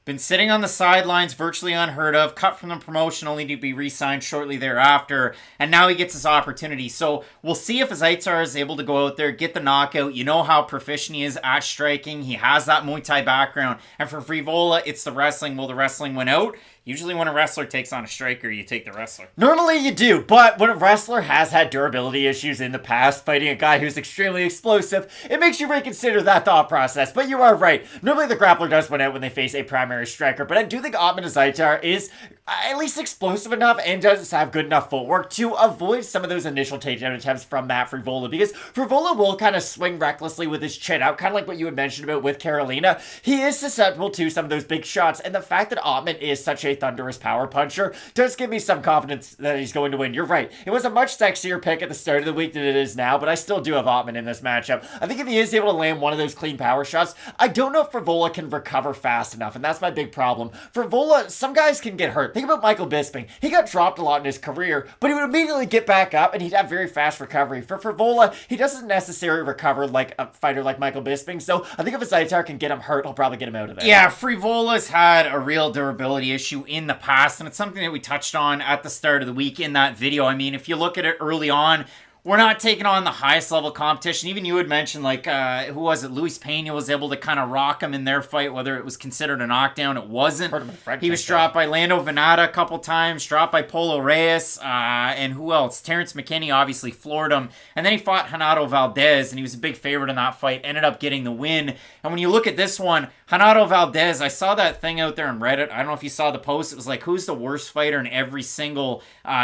been sitting on the sidelines, virtually unheard of, cut from the promotion only to be re-signed shortly thereafter, and now he gets his opportunity. So we'll see if Azaitar is able to go out there, get the knockout. You know how proficient he is at striking. He has that Muay Thai background. And for Frevola, it's the wrestling. Will the wrestling win out? Usually when a wrestler takes on a striker, you take the wrestler. Normally you do, but when a wrestler has had durability issues in the past, fighting a guy who's extremely explosive, it makes you reconsider that thought process. But you are right. Normally the grappler does win out when they face a primary striker, but I do think Ottman Azaitar is at least explosive enough and does have good enough footwork to avoid some of those initial takedown attempts from Matt Frevola, because Frevola will kind of swing recklessly with his chin out, kind of like what you had mentioned about with Karolina. He is susceptible to some of those big shots, and the fact that Ottman is such a thunderous power puncher does give me some confidence that he's going to win. You're right. It was a much sexier pick at the start of the week than it is now, but I still do have Ottman in this matchup. I think if he is able to land one of those clean power shots, I don't know if Frevola can recover fast enough, and that's my big problem. Frevola, some guys can get hurt. Think about Michael Bisping. He got dropped a lot in his career, but he would immediately get back up, and he'd have very fast recovery. For Frevola, he doesn't necessarily recover like a fighter like Michael Bisping, so I think if Azaitar can get him hurt, he'll probably get him out of there. Yeah, Frevola's had a real durability issue in the past, and it's something that we touched on at the start of the week in that video. I mean, if you look at it early on, we're not taking on the highest level competition. Even you had mentioned, like, who was it? Luis Pena was able to kind of rock him in their fight, whether it was considered a knockdown. It wasn't. He was dropped by Lando Venata a couple times, dropped by Polo Reyes, and who else? Terrence McKinney obviously floored him. And then he fought Renato Valdez, and he was a big favorite in that fight, ended up getting the win. And when you look at this one, Renato Valdez, I saw that thing out there on Reddit. I don't know if you saw the post. It was like, who's the worst fighter in every single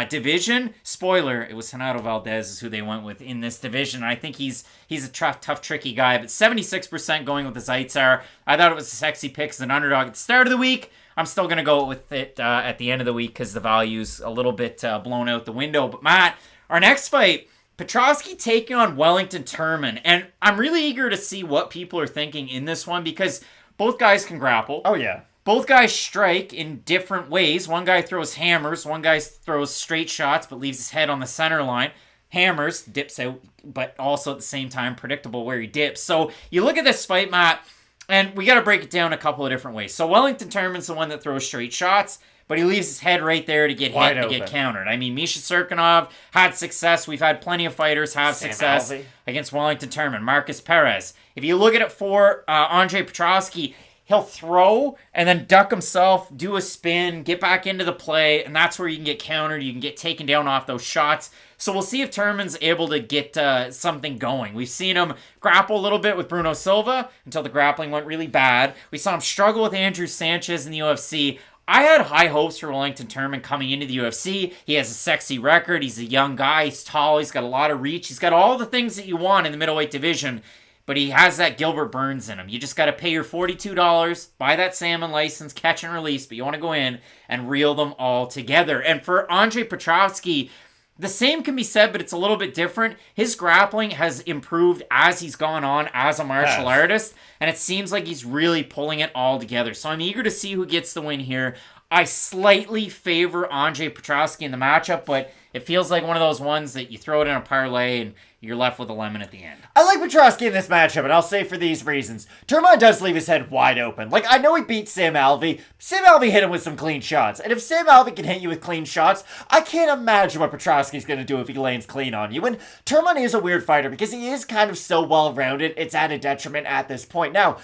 division? Spoiler, it was Renato Valdez is who they went with in this division. I think he's a tough, tricky guy, but 76% going with the Azaitar. I thought it was a sexy pick as an underdog at the start of the week. I'm still going to go with it at the end of the week because the value's a little bit blown out the window. But Matt, our next fight, Petroski taking on Wellington Turman. And I'm really eager to see what people are thinking in this one because both guys can grapple. Oh, yeah. Both guys strike in different ways. One guy throws hammers. One guy throws straight shots but leaves his head on the center line. Hammers, dips out, but also at the same time predictable where he dips. So you look at this fight, Matt, and we got to break it down a couple of different ways. So Wellington Turman's the one that throws straight shots, but he leaves his head right there to get hit and to get countered. I mean, Misha Serkinov had success. We've had plenty of fighters have success against Wellington Turman. Marcus Perez. If you look at it for Andre Petroski, he'll throw and then duck himself, do a spin, get back into the play, and that's where you can get countered. You can get taken down off those shots. So we'll see if Turman's able to get something going. We've seen him grapple a little bit with Bruno Silva until the grappling went really bad. We saw him struggle with Andrew Sanchez in the UFC. I had high hopes for Wellington Turman coming into the UFC. He has a sexy record. He's a young guy. He's tall. He's got a lot of reach. He's got all the things that you want in the middleweight division. But he has that Gilbert Burns in him. You just got to pay your $42, buy that salmon license, catch and release, but you want to go in and reel them all together. And for Andre Petroski, the same can be said, but it's a little bit different. His grappling has improved as he's gone on as a martial artist, and it seems like he's really pulling it all together. So I'm eager to see who gets the win here. I slightly favor Andre Petroski in the matchup, but it feels like one of those ones that you throw it in a parlay and you're left with a lemon at the end. I like Petroski in this matchup, and I'll say for these reasons. Turman does leave his head wide open. Like, I know he beat Sam Alvey. Sam Alvey hit him with some clean shots. And if Sam Alvey can hit you with clean shots, I can't imagine what Petroski's going to do if he lands clean on you. And Turman is a weird fighter because he is kind of so well-rounded, it's at a detriment at this point. Now,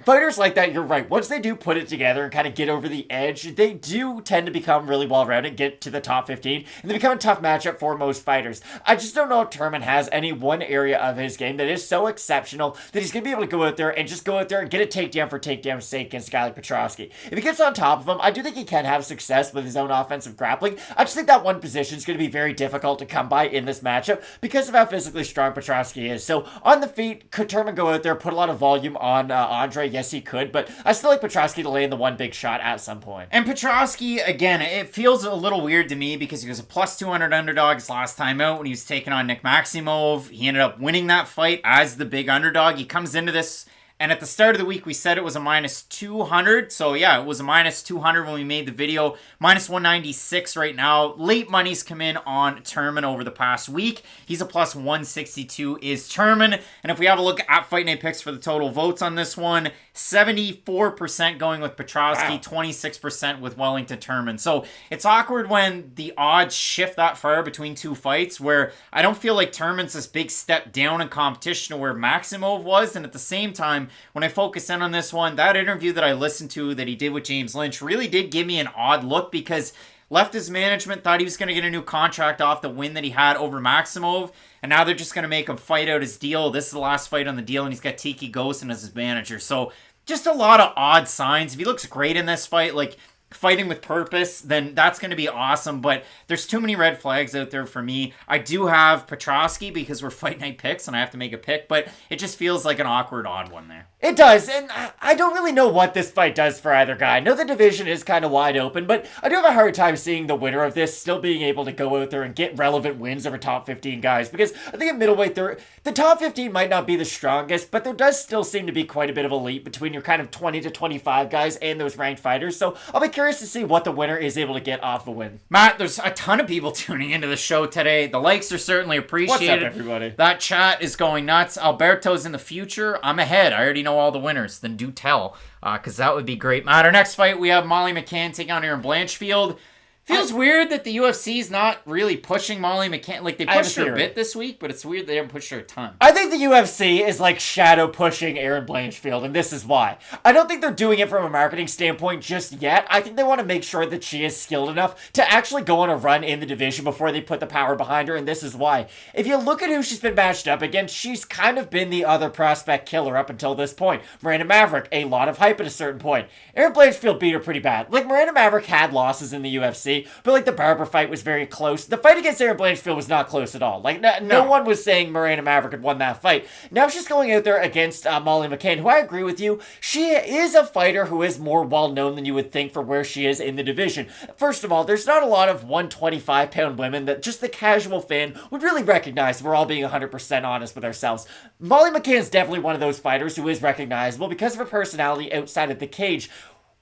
fighters like that, you're right. Once they do put it together and kind of get over the edge, they do tend to become really well-rounded, get to the top 15, and they become a tough matchup for most fighters. I just don't know if Turman has any one area of his game that is so exceptional that he's going to be able to go out there and just go out there and get a takedown for takedown's sake against a guy like Petroski. If he gets on top of him, I do think he can have success with his own offensive grappling. I just think that one position is going to be very difficult to come by in this matchup because of how physically strong Petroski is. So on the feet, could Turman go out there, put a lot of volume on Andre? Yes, he could, but I still like Petroski to land the one big shot at some point. And Petroski, again, it feels a little weird to me because he was a plus 200 underdog his last time out when he was taking on Nick Maximov. He ended up winning that fight as the big underdog. He comes into this, and at the start of the week, we said it was a minus 200. So, yeah, it was a minus 200 when we made the video. Minus 196 right now. Late money's come in on Turman over the past week. He's a plus 162 is Turman. And if we have a look at Fight Night picks for the total votes on this one, 74% going with Petroski, 26% with Wellington Turman. So it's awkward when the odds shift that far between two fights where I don't feel like Turman's this big step down in competition to where Maximov was. And at the same time, when I focus in on this one, that interview that I listened to that he did with James Lynch really did give me an odd look because left his management, thought he was going to get a new contract off the win that he had over Maximov, and now they're just going to make him fight out his deal. This is the last fight on the deal, and he's got Tiki Ghosn as his manager. So just a lot of odd signs. If he looks great in this fight, like fighting with purpose, then that's going to be awesome. But there's too many red flags out there for me. I do have Petroski because we're Fight Night picks, and I have to make a pick, but it just feels like an awkward, odd one there. It does, and I don't really know what this fight does for either guy. I know the division is kind of wide open, but I do have a hard time seeing the winner of this still being able to go out there and get relevant wins over top 15 guys, because I think at middleweight, the top 15 might not be the strongest, but there does still seem to be quite a bit of a leap between your kind of 20 to 25 guys and those ranked fighters, so I'll be curious to see what the winner is able to get off the win. Matt, there's a ton of people tuning into the show today. The likes are certainly appreciated. What's up, everybody? That chat is going nuts. Alberto's in the future. I'm ahead. I already know know all the winners, then do tell, because that would be great. Matt, our next fight, we have Molly McCann taking on Erin Blanchfield. Feels weird that the UFC's not really pushing Molly McCann. Like, they pushed her a bit this week, but it's weird they haven't pushed her a ton. I think the UFC is like shadow pushing Erin Blanchfield, and this is why. I don't think they're doing it from a marketing standpoint just yet. I think they want to make sure that she is skilled enough to actually go on a run in the division before they put the power behind her, and this is why. If you look at who she's been matched up against, she's kind of been the other prospect killer up until this point. Miranda Maverick, a lot of hype at a certain point. Erin Blanchfield beat her pretty bad. Like, Miranda Maverick had losses in the UFC, but like the Barber fight was very close. The fight against Erin Blanchfield was not close at all. Like, no one was saying Miranda Maverick had won that fight. Now she's going out there against Molly McCann, who I agree with you. She is a fighter who is more well-known than you would think for where she is in the division. First of all, there's not a lot of 125-pound women that just the casual fan would really recognize if we're all being 100% honest with ourselves. Molly McCann's definitely one of those fighters who is recognizable because of her personality outside of the cage.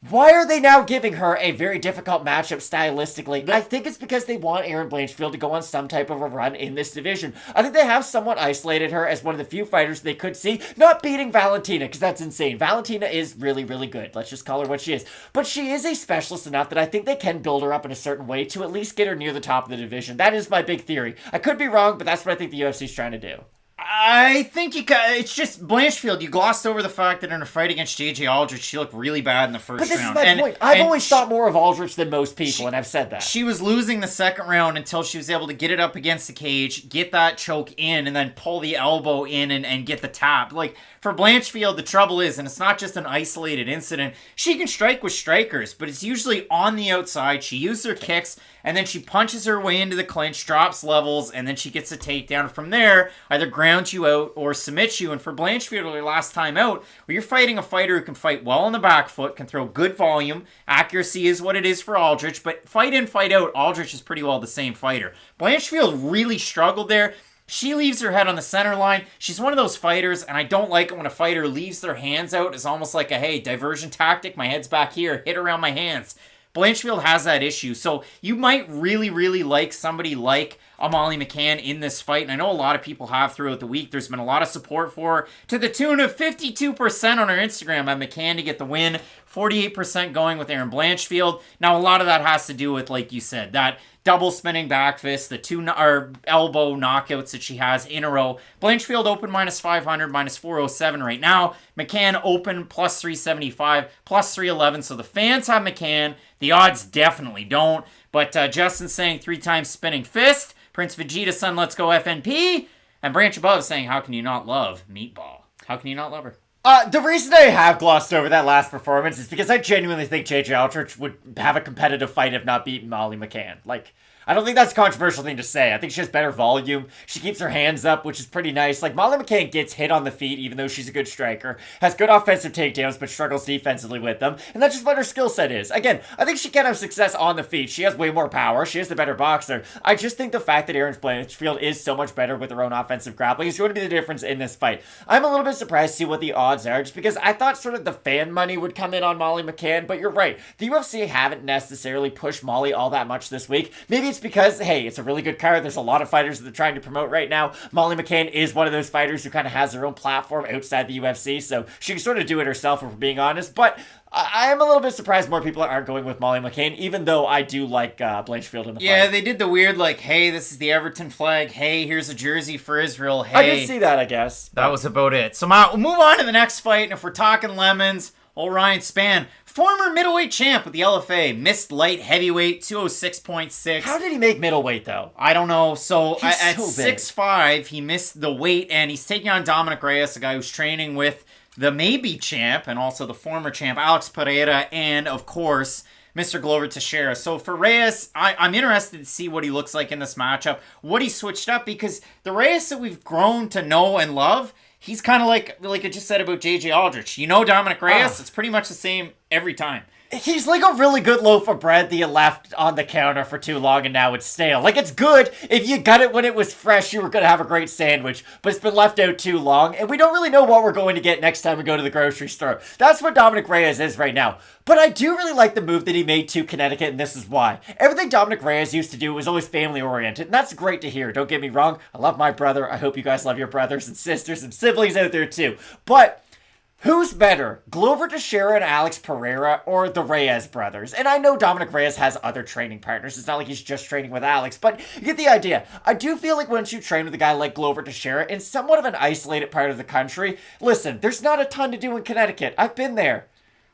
Why are they now giving her a very difficult matchup stylistically? I think it's because they want Erin Blanchfield to go on some type of a run in this division. I think they have somewhat isolated her as one of the few fighters they could see not beating Valentina, because that's insane. Valentina is really, really good. Let's just call her what she is. But she is a specialist enough that I think they can build her up in a certain way to at least get her near the top of the division. That is my big theory. I could be wrong, but that's what I think the UFC is trying to do. I think it's just Blanchfield. You glossed over the fact that in a fight against J.J. Aldrich, she looked really bad in the first round. But this is my point. I've always thought more of Aldrich than most people, and I've said that. She was losing the second round until she was able to get it up against the cage, get that choke in, and then pull the elbow in and get the tap. Like, for Blanchfield, the trouble is, and it's not just an isolated incident, she can strike with strikers, but it's usually on the outside. She uses her kicks, and then she punches her way into the clinch, drops levels, and then she gets a takedown. From there, either grounds you out or submits you. And for Blanchfield, her last time out, where you're fighting a fighter who can fight well on the back foot, can throw good volume, accuracy is what it is for Aldrich, but fight in, fight out, Aldrich is pretty well the same fighter. Blanchfield really struggled there. She leaves her head on the center line. She's one of those fighters, and I don't like it when a fighter leaves their hands out. It's almost like a, hey, diversion tactic, my head's back here, hit around my hands. Blanchfield has that issue, so you might really, really like somebody like Molly McCann in this fight, and I know a lot of people have throughout the week. There's been a lot of support for her, to the tune of 52% on her Instagram at McCann to get the win, 48% going with Erin Blanchfield. Now, a lot of that has to do with, like you said, that double spinning back fist, the two elbow knockouts that she has in a row. Blanchfield open minus 500, minus 407 right now. McCann open plus 375, plus 311. So the fans have McCann. The odds definitely don't. But Justin's saying 3 times spinning fist. Prince Vegeta son, let's go FNP. And Branch Above saying, how can you not love Meatball? How can you not love her? The reason I have glossed over that last performance is because I genuinely think J.J. Aldrich would have a competitive fight if not beaten Molly McCann. Like, I don't think that's a controversial thing to say. I think she has better volume. She keeps her hands up, which is pretty nice. Like, Molly McCann gets hit on the feet, even though she's a good striker. Has good offensive takedowns, but struggles defensively with them. And that's just what her skill set is. Again, I think she can have success on the feet. She has way more power. She is the better boxer. I just think the fact that Erin Blanchfield is so much better with her own offensive grappling is going to be the difference in this fight. I'm a little bit surprised to see what the odds are, just because I thought sort of the fan money would come in on Molly McCann, but you're right. The UFC haven't necessarily pushed Molly all that much this week. Maybe it's because, hey, it's a really good card. There's a lot of fighters that they're trying to promote right now. Molly McCann is one of those fighters who kind of has her own platform outside the UFC, so she can sort of do it herself, if we're being honest. But I am a little bit surprised more people aren't going with Molly McCann, even though I do like Blanchfield in the fight. Yeah, they did the weird, like, hey, this is the Everton flag. Hey, here's a jersey for Israel. Hey. I did see that, I guess. That was about it. So, Matt, we'll move on to the next fight, and if we're talking lemons, old Ryan Spann, former middleweight champ with the LFA, missed light heavyweight, 206.6. How did he make middleweight, though? I don't know. So at so 6'5", he missed the weight, and he's taking on Dominick Reyes, a guy who's training with the maybe champ and also the former champ, Alex Pereira, and, of course, Mr. Glover Teixeira. So for Reyes, I'm interested to see what he looks like in this matchup, what he switched up, because the Reyes that we've grown to know and love, he's kind of like I just said about J.J. Aldrich. You know Dominick Reyes, it's pretty much the same every time. He's like a really good loaf of bread that you left on the counter for too long and now it's stale. Like, it's good. If you got it when it was fresh, you were going to have a great sandwich. But it's been left out too long, and we don't really know what we're going to get next time we go to the grocery store. That's what Dominick Reyes is right now. But I do really like the move that he made to Connecticut, and this is why. Everything Dominick Reyes used to do was always family-oriented, and that's great to hear. Don't get me wrong. I love my brother. I hope you guys love your brothers and sisters and siblings out there too. But Who's better, Glover Teixeira and Alex Pereira or the Reyes brothers? And I know Dominick Reyes has other training partners. It's not like he's just training with Alex, but you get the idea. I do feel like once you train with a guy like Glover Teixeira in somewhat of an isolated part of the country, listen, there's not a ton to do in Connecticut. I've been there.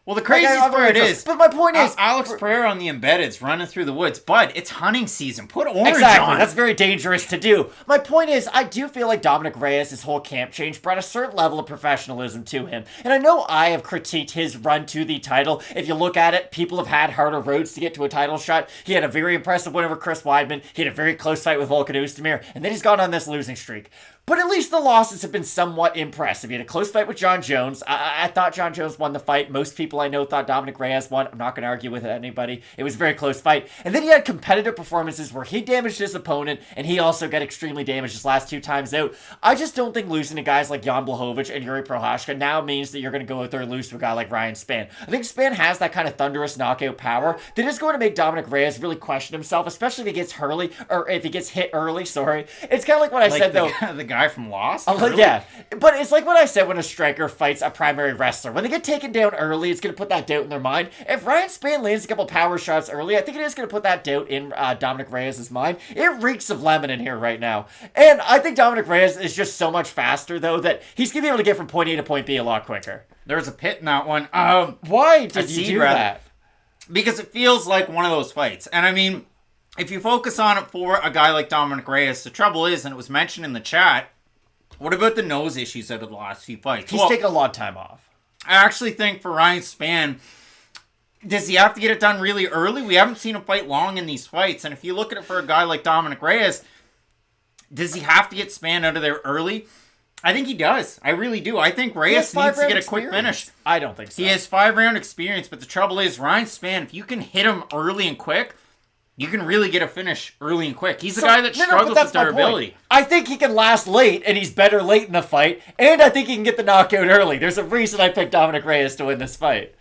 Well, the craziest part is, but my point is, Alex Pereira on the embedded's running through the woods, but it's hunting season. Put orange on. That's very dangerous to do. My point is, I do feel like Dominick Reyes, his whole camp change, brought a certain level of professionalism to him. And I know I have critiqued his run to the title. If you look at it, people have had harder roads to get to a title shot. He had a very impressive win over Chris Weidman. He had a very close fight with Volkan Oezdemir, and then he's gone on this losing streak. But at least the losses have been somewhat impressive. He had a close fight with John Jones. I thought John Jones won the fight. Most people I know thought Dominick Reyes won. I'm not going to argue with anybody. It was a very close fight. And then he had competitive performances where he damaged his opponent, and he also got extremely damaged his last 2 times out. I just don't think losing to guys like Jan Blachowicz and Yuri Prochazka now means that you're going to go out there and lose to a guy like Ryan Spann. I think Spann has that kind of thunderous knockout power that is going to make Dominick Reyes really question himself, especially if he gets hit early, sorry. It's kind of like what I said, though. The guy from Lost? Really? Yeah, but it's like what I said when a striker fights a primary wrestler. When they get taken down early, it's going to put that doubt in their mind. If Ryan Spann lands a couple power shots early, I think it is going to put that doubt in Dominick Reyes' mind. It reeks of lemon in here right now. And I think Dominick Reyes is just so much faster, though, that he's going to be able to get from point A to point B a lot quicker. There's a pit in that one. Why did you do that? Because it feels like one of those fights. And I mean, if you focus on it for a guy like Dominick Reyes, the trouble is, and it was mentioned in the chat, what about the nose issues out of the last few fights? He's taken a lot of time off. I actually think for Ryan Spann, does he have to get it done really early? We haven't seen him fight long in these fights. And if you look at it for a guy like Dominick Reyes, does he have to get Spann out of there early? I think he does. I really do. I think Reyes needs to get a quick finish. I don't think so. He has 5-round experience, but the trouble is, Ryan Spann, if you can hit him early and quick, you can really get a finish early and quick. He's a guy that struggles with durability. I think he can last late, and he's better late in the fight, and I think he can get the knockout early. There's a reason I picked Dominick Reyes to win this fight.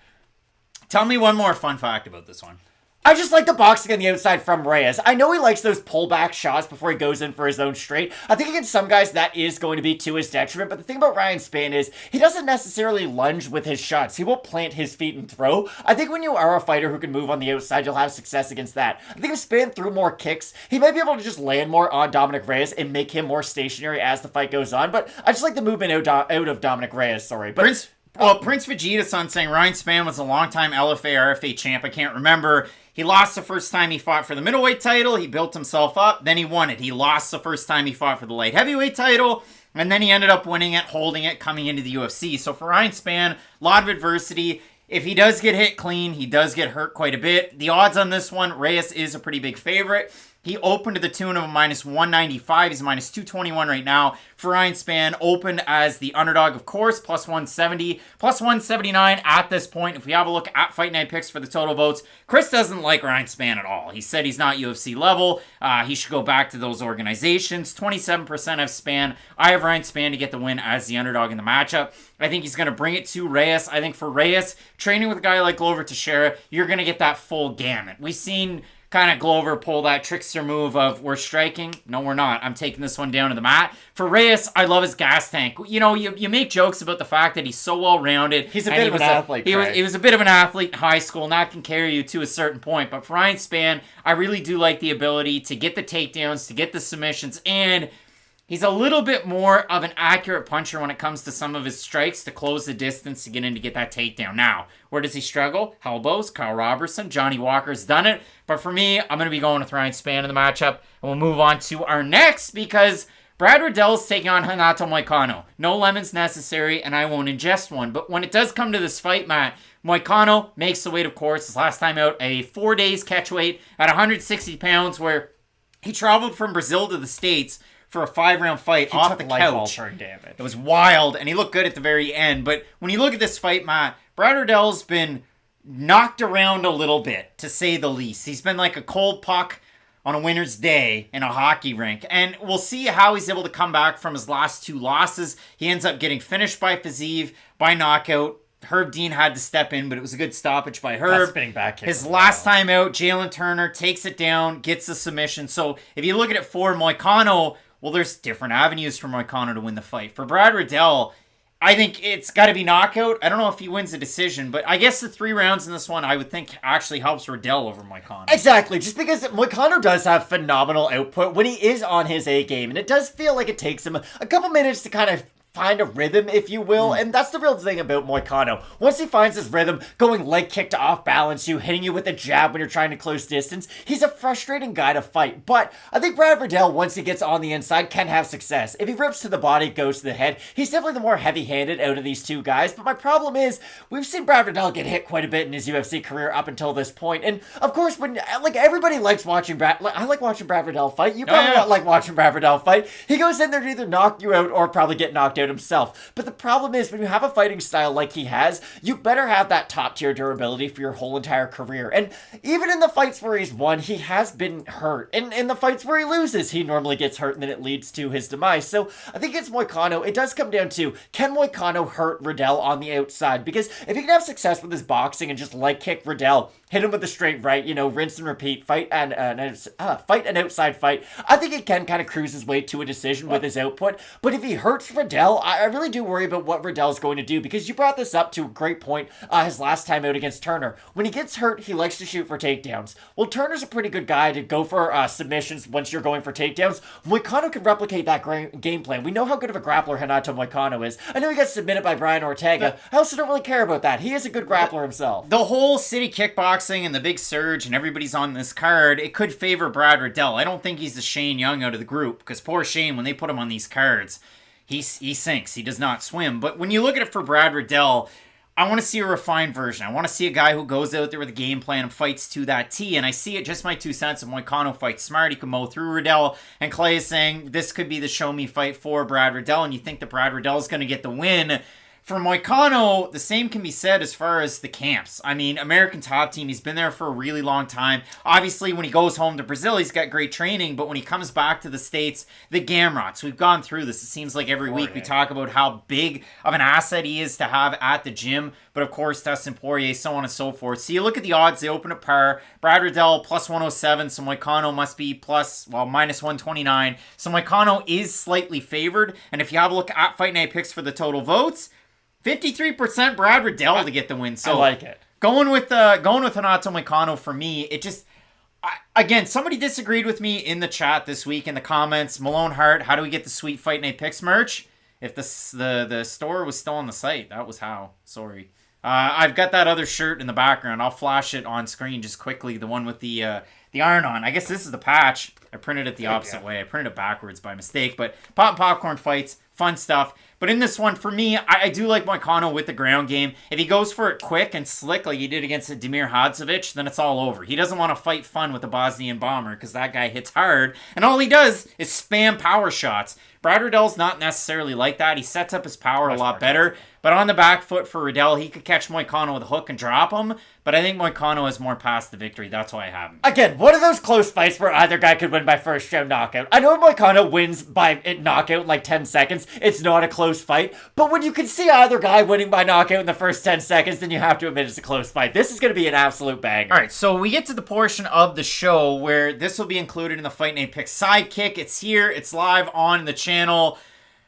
Tell me one more fun fact about this one. I just like the boxing on the outside from Reyes. I know he likes those pullback shots before he goes in for his own straight. I think against some guys that is going to be to his detriment, but the thing about Ryan Spann is he doesn't necessarily lunge with his shots. He won't plant his feet and throw. I think when you are a fighter who can move on the outside, you'll have success against that. I think if Spann threw more kicks, he might be able to just land more on Dominick Reyes and make him more stationary as the fight goes on, but I just like the movement out of Dominick Reyes, Prince Vegeta-san saying Ryan Spann was a longtime LFA, RFA champ. I can't remember. He lost the first time he fought for the middleweight title. He built himself up. Then he won it. He lost the first time he fought for the light heavyweight title. And then he ended up winning it, holding it, coming into the UFC. So for Ryan Spann, a lot of adversity. If he does get hit clean, he does get hurt quite a bit. The odds on this one, Reyes is a pretty big favorite. He opened to the tune of a -195. He's -221 right now. For Ryan Spann, opened as the underdog, of course, +170, +179 at this point. If we have a look at Fight Night picks for the total votes, Chris doesn't like Ryan Spann at all. He said he's not UFC level. He should go back to those organizations. 27% have Spann. I have Ryan Spann to get the win as the underdog in the matchup. I think he's going to bring it to Reyes. I think for Reyes, training with a guy like Glover Teixeira, you're going to get that full gamut. We've seen kind of Glover pull that trickster move of, we're striking. No, we're not. I'm taking this one down to the mat. For Reyes, I love his gas tank. You know, you make jokes about the fact that he's so well-rounded. He's a bit of an athlete. He was a bit of an athlete in high school, and that can carry you to a certain point. But for Ryan Spann, I really do like the ability to get the takedowns, to get the submissions, and he's a little bit more of an accurate puncher when it comes to some of his strikes to close the distance to get in to get that takedown. Now, where does he struggle? Elbows, Kyle Robertson, Johnny Walker's done it. But for me, I'm going to be going with Ryan Spann in the matchup. And we'll move on to our next because Brad Riddell's taking on Renato Moicano. No lemons necessary, and I won't ingest one. But when it does come to this fight, Matt, Moicano makes the weight, of course. His last time out, a 4 days catch weight at 160 pounds, where he traveled from Brazil to the States for a 5-round fight off the couch. It was wild, and he looked good at the very end. But when you look at this fight, Matt, Brad Riddell's been knocked around a little bit, to say the least. He's been like a cold puck on a winter's day in a hockey rink. And we'll see how he's able to come back from his last 2 losses. He ends up getting finished by Fiziev by knockout. Herb Dean had to step in, but it was a good stoppage by Herb. Spinning back kick. His last time out, Jalen Turner takes it down, gets the submission. So if you look at it for Moicano, well, there's different avenues for Moicano to win the fight. For Brad Riddell, I think it's got to be knockout. I don't know if he wins a decision, but I guess the 3 rounds in this one I would think actually helps Riddell over Moicano. Exactly, just because Moicano does have phenomenal output when he is on his A game, and it does feel like it takes him a couple minutes to kind of find a rhythm, if you will, and that's the real thing about Moicano. Once he finds his rhythm, going leg kick to off-balance you, hitting you with a jab when you're trying to close distance, he's a frustrating guy to fight. But I think Brad Riddell, once he gets on the inside, can have success. If he rips to the body, goes to the head, he's definitely the more heavy-handed out of these two guys. But my problem is, we've seen Brad Riddell get hit quite a bit in his UFC career up until this point. And of course, when everybody likes watching I like watching Brad Riddell fight. You probably like watching Brad Riddell fight. He goes in there to either knock you out or probably get knocked out himself. But the problem is, when you have a fighting style like he has, you better have that top tier durability for your whole entire career. And even in the fights where he's won, he has been hurt. And in the fights where he loses, he normally gets hurt and then it leads to his demise. So I think it's Moicano. It does come down to, can Moicano hurt Riddell on the outside? Because if he can have success with his boxing and just leg kick Riddell, hit him with a straight right, rinse and repeat, fight an outside fight, I think he can kind of cruise his way to a decision with his output. But if he hurts Riddell, I really do worry about what Riddell's going to do, because you brought this up to a great point his last time out against Turner. When he gets hurt, he likes to shoot for takedowns. Well, Turner's a pretty good guy to go for submissions once you're going for takedowns. Moicano can replicate that game plan. We know how good of a grappler Renato Moicano is. I know he got submitted by Brian Ortega. I also don't really care about that. He is a good grappler himself. The whole city kickboxing and the big surge and everybody's on this card, it could favor Brad Riddell. I don't think he's the Shane Young out of the group, because poor Shane, when they put him on these cards, he sinks. He does not swim. But when you look at it for Brad Riddell, I want to see a refined version. I want to see a guy who goes out there with a game plan and fights to that T. And I see it, just my 2 cents, if Moicano fights smart, he can mow through Riddell. And Clay is saying this could be the show me fight for Brad Riddell. And you think that Brad Riddell is going to get the win. For Moicano, the same can be said as far as the camps. I mean, American Top Team, he's been there for a really long time. Obviously, when he goes home to Brazil, he's got great training, but when he comes back to the States, the Gamrots, we've gone through this. It seems like every week we talk about how big of an asset he is to have at the gym, but of course, Dustin Poirier, so on and so forth. So you look at the odds, they open at par. Brad Riddell, plus 107, so Moicano must be minus 129. So Moicano is slightly favored, and if you have a look at Fight Night Picks for the total votes, 53% Brad Riddell to get the win. So I like it. Going with Renato Moicano for me, it just again, somebody disagreed with me in the chat this week in the comments. Malone Hart, how do we get the sweet Fight Night Picks merch? If the store was still on the site, that was how. Sorry. I've got that other shirt in the background. I'll flash it on screen just quickly. The one with the iron on. I guess this is the patch. I printed it the opposite way. I printed it backwards by mistake. But Pop and Popcorn fights, fun stuff. But in this one, for me, I do like Moicano with the ground game. If he goes for it quick and slick like he did against Damir Hadzovic, then it's all over. He doesn't want to fight fun with the Bosnian bomber because that guy hits hard. And all he does is spam power shots. Brad Riddell's not necessarily like that. He sets up his power a lot better. But on the back foot for Riddell, he could catch Moicano with a hook and drop him. But I think Moicano has more past the victory. That's why I have him. Again, one of those close fights where either guy could win by first round knockout. I know Moicano wins by knockout in like 10 seconds. It's not a close fight. But when you can see either guy winning by knockout in the first 10 seconds, then you have to admit it's a close fight. This is going to be an absolute banger. All right, so we get to the portion of the show where this will be included in the Fight Night Pick Sidekick. It's here. It's live on the channel.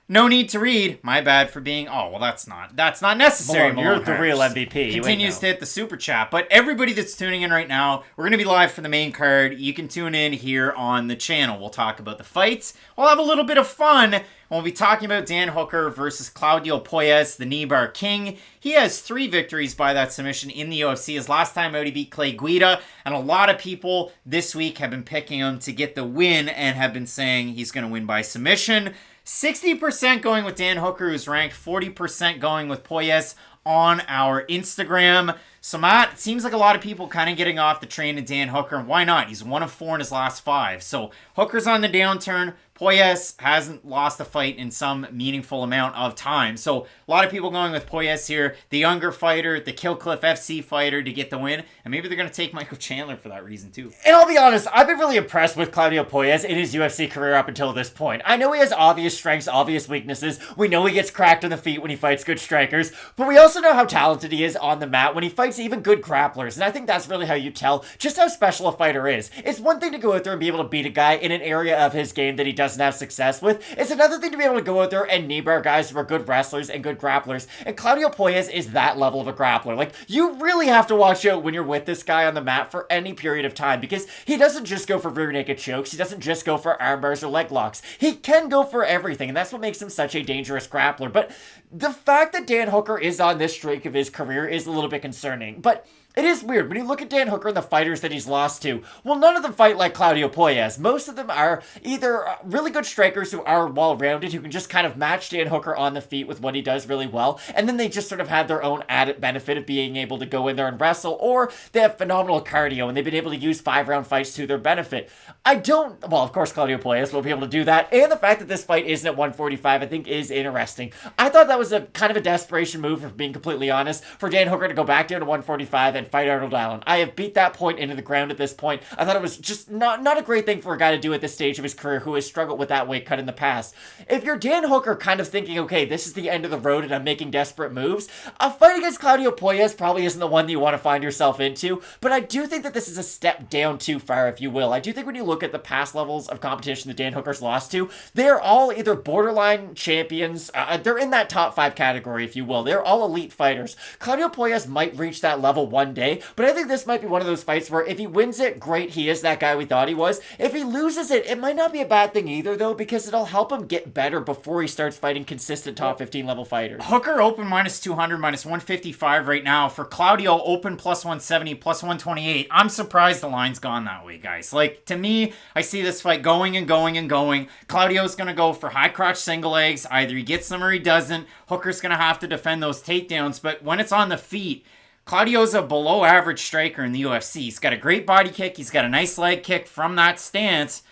No need to read. My bad for being... Oh, well, that's not necessary. Malone, you're the real MVP. Continues to hit the super chat. But everybody that's tuning in right now, we're going to be live for the main card. You can tune in here on the channel. We'll talk about the fights. We'll have a little bit of fun. We'll be talking about Dan Hooker versus Claudio Puelles, the knee bar king. He has 3 victories by that submission in the UFC. His last time out, he beat Clay Guida. And a lot of people this week have been picking him to get the win and have been saying he's going to win by submission. 60% going with Dan Hooker, who's ranked, 40% going with Puelles on our Instagram. So Matt, it seems like a lot of people kind of getting off the train of Dan Hooker. Why not? He's 1 of 4 in his last 5. So Hooker's on the downturn. Puelles hasn't lost a fight in some meaningful amount of time. So a lot of people going with Puelles here. The younger fighter, the Killcliff FC fighter to get the win. And maybe they're going to take Michael Chandler for that reason too. And I'll be honest, I've been really impressed with Claudio Puelles in his UFC career up until this point. I know he has obvious strengths, obvious weaknesses. We know he gets cracked on the feet when he fights good strikers. But we also also know how talented he is on the mat when he fights even good grapplers, and I think that's really how you tell just how special a fighter is. It's one thing to go out there and be able to beat a guy in an area of his game that he doesn't have success with. It's another thing to be able to go out there and knee-bar guys who are good wrestlers and good grapplers, and Claudio Puelles is that level of a grappler. Like, you really have to watch out when you're with this guy on the mat for any period of time, because he doesn't just go for rear naked chokes, he doesn't just go for arm bars or leg locks. He can go for everything, and that's what makes him such a dangerous grappler. But the fact that Dan Hooker is on this streak of his career is a little bit concerning. But it is weird. When you look at Dan Hooker and the fighters that he's lost to, well, none of them fight like Claudio Puelles. Most of them are either really good strikers who are well-rounded, who can just kind of match Dan Hooker on the feet with what he does really well, and then they just sort of had their own added benefit of being able to go in there and wrestle, or they have phenomenal cardio, and they've been able to use 5-round fights to their benefit. Well, of course, Claudio Puelles will be able to do that, and the fact that this fight isn't at 145, I think, is interesting. I thought that was a kind of a desperation move, if being completely honest, for Dan Hooker to go back down to 145 and fight Arnold Allen. I have beat that point into the ground at this point. I thought it was just not a great thing for a guy to do at this stage of his career who has struggled with that weight cut in the past. If you're Dan Hooker kind of thinking, okay, this is the end of the road and I'm making desperate moves, a fight against Claudio Puelles probably isn't the one that you want to find yourself into, but I do think that this is a step down too far, if you will. I do think when you look at the past levels of competition that Dan Hooker's lost to, they're all either borderline champions, they're in that top 5 category, if you will. They're all elite fighters. Claudio Puelles might reach that level one day, but I think this might be one of those fights where if he wins it, great, he is that guy we thought he was. If he loses it, it might not be a bad thing either, though, because it'll help him get better before he starts fighting consistent top 15 level fighters. Hooker open minus 200, minus 155 right now. For Claudio, open plus 170, plus 128. I'm surprised the line's gone that way, guys. Like, to me, I see this fight going and going and going. Claudio's going to go for high crotch single legs. Either he gets them or he doesn't. Hooker's going to have to defend those takedowns, but when it's on the feet, Claudio's a below average striker in the UFC. He's got a great body kick. He's got a nice leg kick from that stance.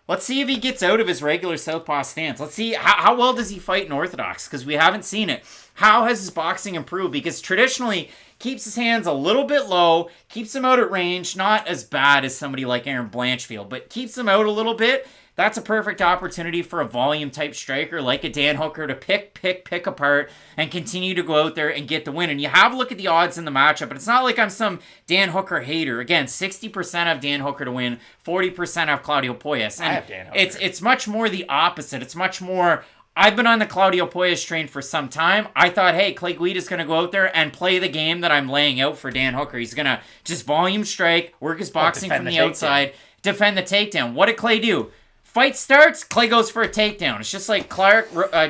Let's see if he gets out of his regular southpaw stance. Let's see how well does he fight in orthodox, because we haven't seen it. How has his boxing improved? Because traditionally, keeps his hands a little bit low, keeps him out at range, not as bad as somebody like Erin Blanchfield, but keeps him out a little bit. That's a perfect opportunity for a volume-type striker like a Dan Hooker to pick apart and continue to go out there and get the win. And you have a look at the odds in the matchup, but it's not like I'm some Dan Hooker hater. Again, 60% of Dan Hooker to win, 40% of Claudio Puelles. And I have Dan Hooker. It's much more the opposite. It's much more, I've been on the Claudio Puelles train for some time. I thought, hey, Clay Guida's going to go out there and play the game that I'm laying out for Dan Hooker. He's going to just volume strike, work his boxing from the outside, defend the takedown. What did Clay do? Fight starts, Clay goes for a takedown. It's just like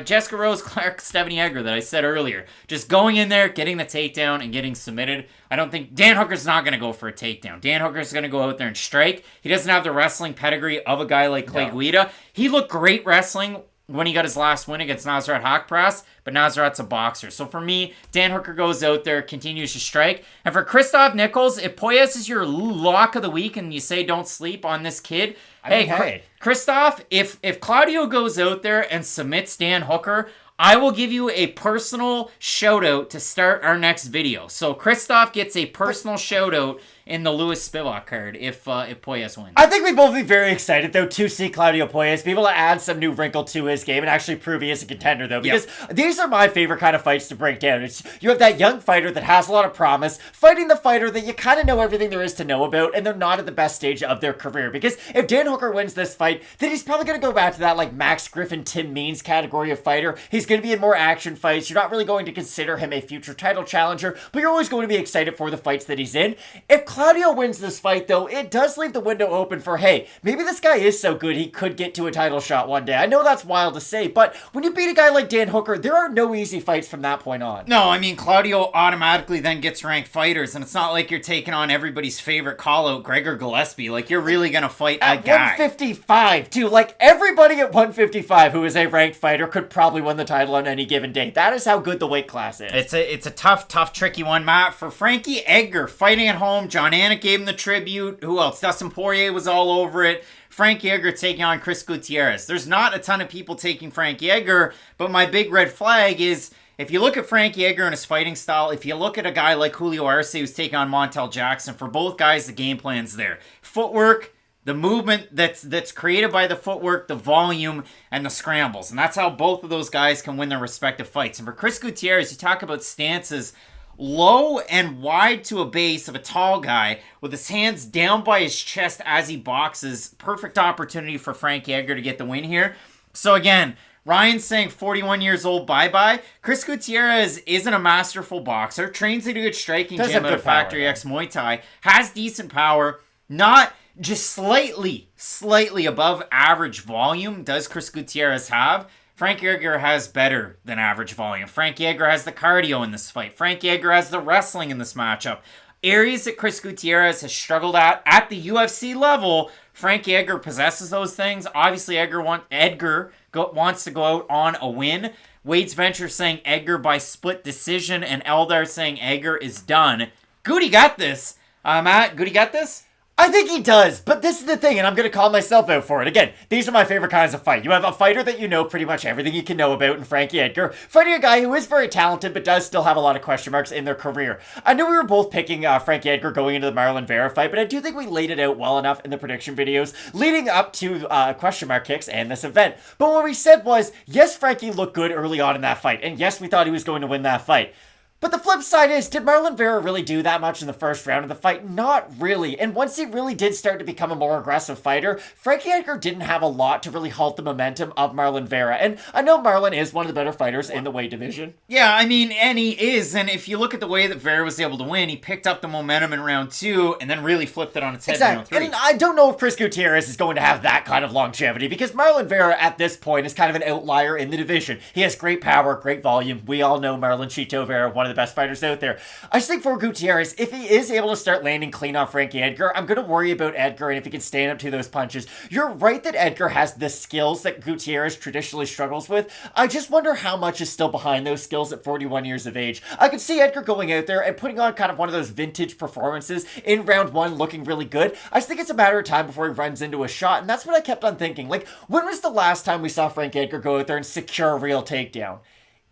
Jessica Rose, Clark, Stephanie Egger that I said earlier. Just going in there, getting the takedown, and getting submitted. I don't think Dan Hooker's not going to go for a takedown. Dan Hooker's going to go out there and strike. He doesn't have the wrestling pedigree of a guy like Clay Guida. He looked great wrestling when he got his last win against Nasrat Haqparast, but Nasrat's a boxer. So for me, Dan Hooker goes out there, continues to strike. And for Christoph Nichols, if Puelles is your lock of the week and you say don't sleep on this kid, hey, Christoph, if Claudio goes out there and submits Dan Hooker, I will give you a personal shout out to start our next video. So Christoph gets a personal shout out in the Lewis Spivak card if Puelles wins. I think we'd both be very excited, though, to see Claudio Puelles be able to add some new wrinkle to his game and actually prove he is a contender, though, because these are my favorite kind of fights to break down. You have that young fighter that has a lot of promise, fighting the fighter that you kind of know everything there is to know about, and they're not at the best stage of their career, because if Dan Hooker wins this fight, then he's probably going to go back to that, like, Max Griffin, Tim Means category of fighter. He's going to be in more action fights. You're not really going to consider him a future title challenger, but you're always going to be excited for the fights that he's in. If Claudio wins this fight, though, it does leave the window open for, hey, maybe this guy is so good he could get to a title shot one day. I know that's wild to say, but when you beat a guy like Dan Hooker, there are no easy fights from that point on. No, I mean, Claudio automatically then gets ranked fighters, and it's not like you're taking on everybody's favorite call-out, Gregor Gillespie. Like, you're really going to fight a guy. At 155, too. Like, everybody at 155 who is a ranked fighter could probably win the title on any given day. That is how good the weight class is. It's a tough, tricky one, Matt. For Frankie Edgar, fighting at home, John Anik gave him the tribute. Who else? Dustin Poirier was all over it. Frankie Edgar taking on Chris Gutierrez. There's not a ton of people taking Frankie Edgar, but my big red flag is, if you look at Frankie Edgar and his fighting style, if you look at a guy like Julio Arce who's taking on Montel Jackson, for both guys, the game plan's there. Footwork, the movement that's created by the footwork, the volume, and the scrambles. And that's how both of those guys can win their respective fights. And for Chris Gutierrez, you talk about stances. low and wide to a base of a tall guy with his hands down by his chest as he boxes. Perfect opportunity for Frankie Edgar to get the win here. So again, Ryan's saying 41 years old, bye-bye. Chris Gutierrez isn't a masterful boxer, trains at a good striking gym at a Factory X Muay Thai, has decent power, not just slightly above average volume does Chris Gutierrez have. Frankie Edgar has better than average volume. Frankie Edgar has the cardio in this fight. Frankie Edgar has the wrestling in this matchup. Areas that Chris Gutierrez has struggled at the UFC level, Frankie Edgar possesses those things. Obviously, Edgar wants to go out on a win. Wade's Venture saying Edgar by split decision, and Eldar saying Edgar is done. Goody got this. Matt, Goody got this? I think he does, but this is the thing, and I'm going to call myself out for it. Again, these are my favorite kinds of fight. You have a fighter that you know pretty much everything you can know about in Frankie Edgar, fighting a guy who is very talented but does still have a lot of question marks in their career. I know we were both picking Frankie Edgar going into the Marlon Vera fight, but I do think we laid it out well enough in the prediction videos leading up to question mark kicks and this event. But what we said was, yes, Frankie looked good early on in that fight, and yes, we thought he was going to win that fight. But the flip side is, did Marlon Vera really do that much in the first round of the fight? Not really. And once he really did start to become a more aggressive fighter, Frankie Edgar didn't have a lot to really halt the momentum of Marlon Vera. And I know Marlon is one of the better fighters in the weight division. Yeah, I mean, and he is. And if you look at the way that Vera was able to win, he picked up the momentum in round 2 and then really flipped it on its head in round 3. And I don't know if Chris Gutierrez is going to have that kind of longevity because Marlon Vera at this point is kind of an outlier in the division. He has great power, great volume. We all know Marlon Chito Vera, one of the best fighters out there. I just think for Gutierrez, if he is able to start landing clean on Frankie Edgar, I'm going to worry about Edgar and if he can stand up to those punches. You're right that Edgar has the skills that Gutierrez traditionally struggles with. I just wonder how much is still behind those skills at 41 years of age. I could see Edgar going out there and putting on kind of one of those vintage performances in round 1 looking really good. I just think it's a matter of time before he runs into a shot, and that's what I kept on thinking. Like, when was the last time we saw Frankie Edgar go out there and secure a real takedown?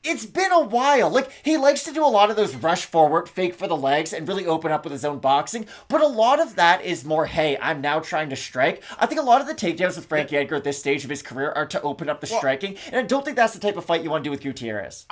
It's been a while. Like, he likes to do a lot of those rush forward, fake for the legs, and really open up with his own boxing. But a lot of that is more, hey, I'm now trying to strike. I think a lot of the takedowns with Frankie Edgar at this stage of his career are to open up the striking. And I don't think that's the type of fight you want to do with Gutierrez.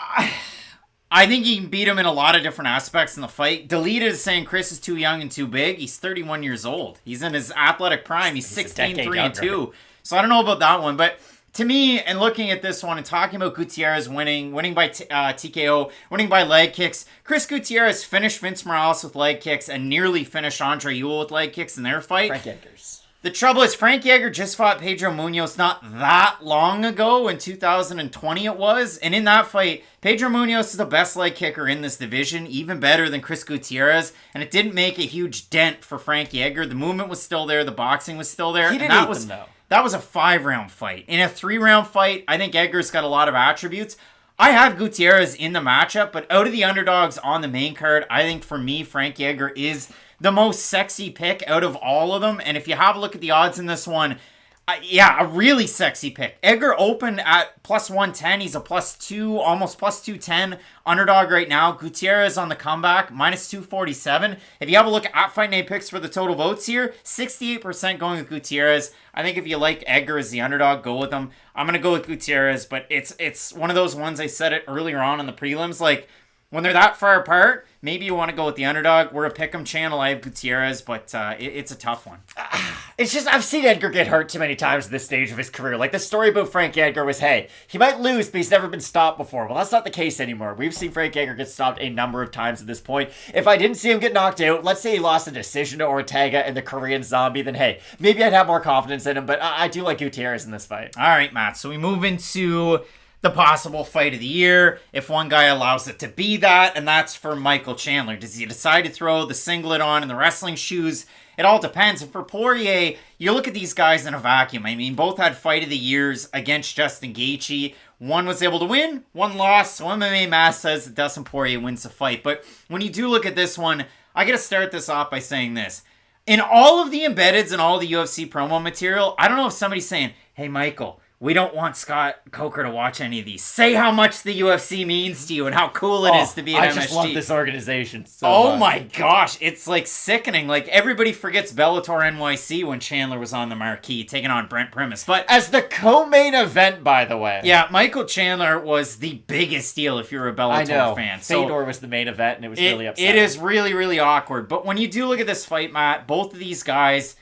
I think he can beat him in a lot of different aspects in the fight. Deleted is saying Chris is too young and too big. He's 31 years old. He's in his athletic prime. He's 16-3-2. So I don't know about that one, but to me, and looking at this one and talking about Gutierrez winning by TKO, winning by leg kicks, Chris Gutierrez finished Vince Morales with leg kicks and nearly finished Andre Ewell with leg kicks in their fight. Frankie Edgar's. The trouble is, Frankie Edgar just fought Pedro Munoz not that long ago, in 2020 it was, and in that fight, Pedro Munoz is the best leg kicker in this division, even better than Chris Gutierrez, and it didn't make a huge dent for Frankie Edgar. The movement was still there, the boxing was still there. He didn't eat them, though. That was a 5-round fight. In a 3-round fight, I think Edgar's got a lot of attributes. I have Gutierrez in the matchup, but out of the underdogs on the main card, I think for me, Frankie Edgar is the most sexy pick out of all of them. And if you have a look at the odds in this one, a really sexy pick. Edgar opened at plus 110. He's a +2, almost +210 underdog right now. Gutierrez on the comeback, minus 247. If you have a look at Fight Night picks for the total votes here, 68% going with Gutierrez. I think if you like Edgar as the underdog, go with him. I'm going to go with Gutierrez, but it's one of those ones, I said it earlier on in the prelims, like, when they're that far apart, maybe you want to go with the underdog. We're a pick'em channel. I have Gutierrez, but it's a tough one. It's just, I've seen Edgar get hurt too many times at this stage of his career. Like, the story about Frankie Edgar was, hey, he might lose, but he's never been stopped before. Well, that's not the case anymore. We've seen Frankie Edgar get stopped a number of times at this point. If I didn't see him get knocked out, let's say he lost a decision to Ortega in the Korean Zombie, then hey, maybe I'd have more confidence in him, but I do like Gutierrez in this fight. All right, Matt, so we move into the possible fight of the year, if one guy allows it to be that, and that's for Michael Chandler. Does he decide to throw the singlet on and the wrestling shoes? It all depends. And for Poirier, you look at these guys in a vacuum. I mean, both had fight of the years against Justin Gaethje. One was able to win, one lost. So MMA Math says that Dustin Poirier wins the fight. But when you do look at this one, I got to start this off by saying this. In all of the embeddeds and all the UFC promo material, I don't know if somebody's saying, hey, Michael, we don't want Scott Coker to watch any of these. Say how much the UFC means to you and how cool it is to be an MSG. I just love this organization so much. My gosh, it's like sickening. Like everybody forgets Bellator NYC when Chandler was on the marquee taking on Brent Primus. But as the co-main event, by the way. Yeah, Michael Chandler was the biggest deal if you're a Bellator fan. Fedor was the main event and it was really upsetting. It is really, really awkward. But when you do look at this fight, Matt, both of these guys,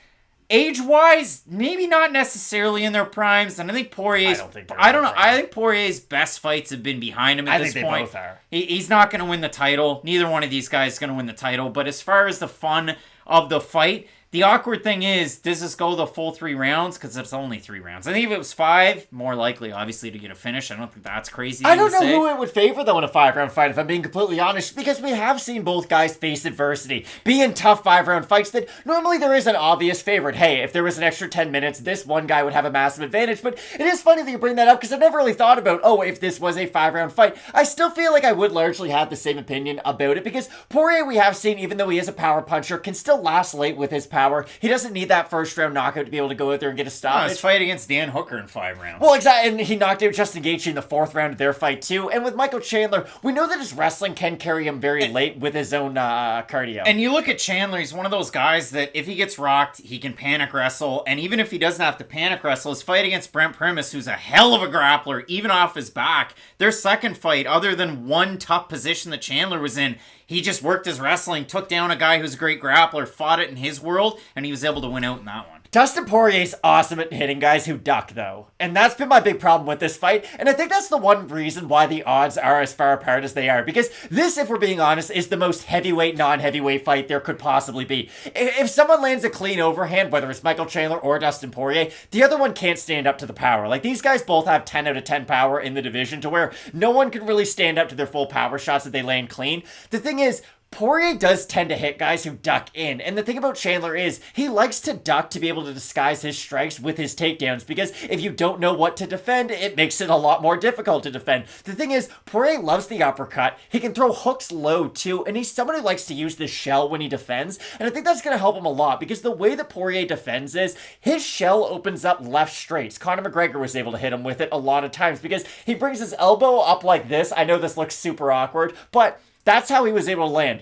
age-wise, maybe not necessarily in their primes, and I think Poirier's... I don't know. I think Poirier's best fights have been behind him at this point. I think they both are. He's not going to win the title. Neither one of these guys is going to win the title. But as far as the fun of the fight, the awkward thing is, does this go the full 3 rounds? Because it's only 3 rounds. I think if it was 5, more likely, obviously, to get a finish. I don't think that's crazy. I don't know who it would favor, though, in a 5-round fight, if I'm being completely honest, because we have seen both guys face adversity, be in tough 5-round fights that normally there is an obvious favorite. Hey, if there was an extra 10 minutes, this one guy would have a massive advantage. But it is funny that you bring that up, because I've never really thought about, if this was a 5-round fight. I still feel like I would largely have the same opinion about it, because Poirier, we have seen, even though he is a power puncher, can still last late with his power. He doesn't need that first round knockout to be able to go out there and get a stop. His fight against Dan Hooker in 5 rounds. Well, exactly, and he knocked out Justin Gaethje in the 4th round of their fight too. And with Michael Chandler, we know that his wrestling can carry him very late with his own cardio. And you look at Chandler, he's one of those guys that if he gets rocked, he can panic wrestle. And even if he doesn't have to panic wrestle, his fight against Brent Primus, who's a hell of a grappler, even off his back, their second fight, other than one tough position that Chandler was in, he just worked his wrestling, took down a guy who's a great grappler, fought it in his world, and he was able to win out in that one. Dustin Poirier's awesome at hitting guys who duck, though. And that's been my big problem with this fight. And I think that's the one reason why the odds are as far apart as they are. Because this, if we're being honest, is the most heavyweight, non-heavyweight fight there could possibly be. If someone lands a clean overhand, whether it's Michael Chandler or Dustin Poirier, the other one can't stand up to the power. Like, these guys both have 10 out of 10 power in the division to where no one can really stand up to their full power shots if they land clean. The thing is, Poirier does tend to hit guys who duck in, and the thing about Chandler is he likes to duck to be able to disguise his strikes with his takedowns, because if you don't know what to defend, it makes it a lot more difficult to defend. The thing is, Poirier loves the uppercut, he can throw hooks low too, and he's someone who likes to use the shell when he defends, and I think that's going to help him a lot, because the way that Poirier defends is, his shell opens up left straights. Conor McGregor was able to hit him with it a lot of times, because he brings his elbow up like this. I know this looks super awkward, but that's how he was able to land.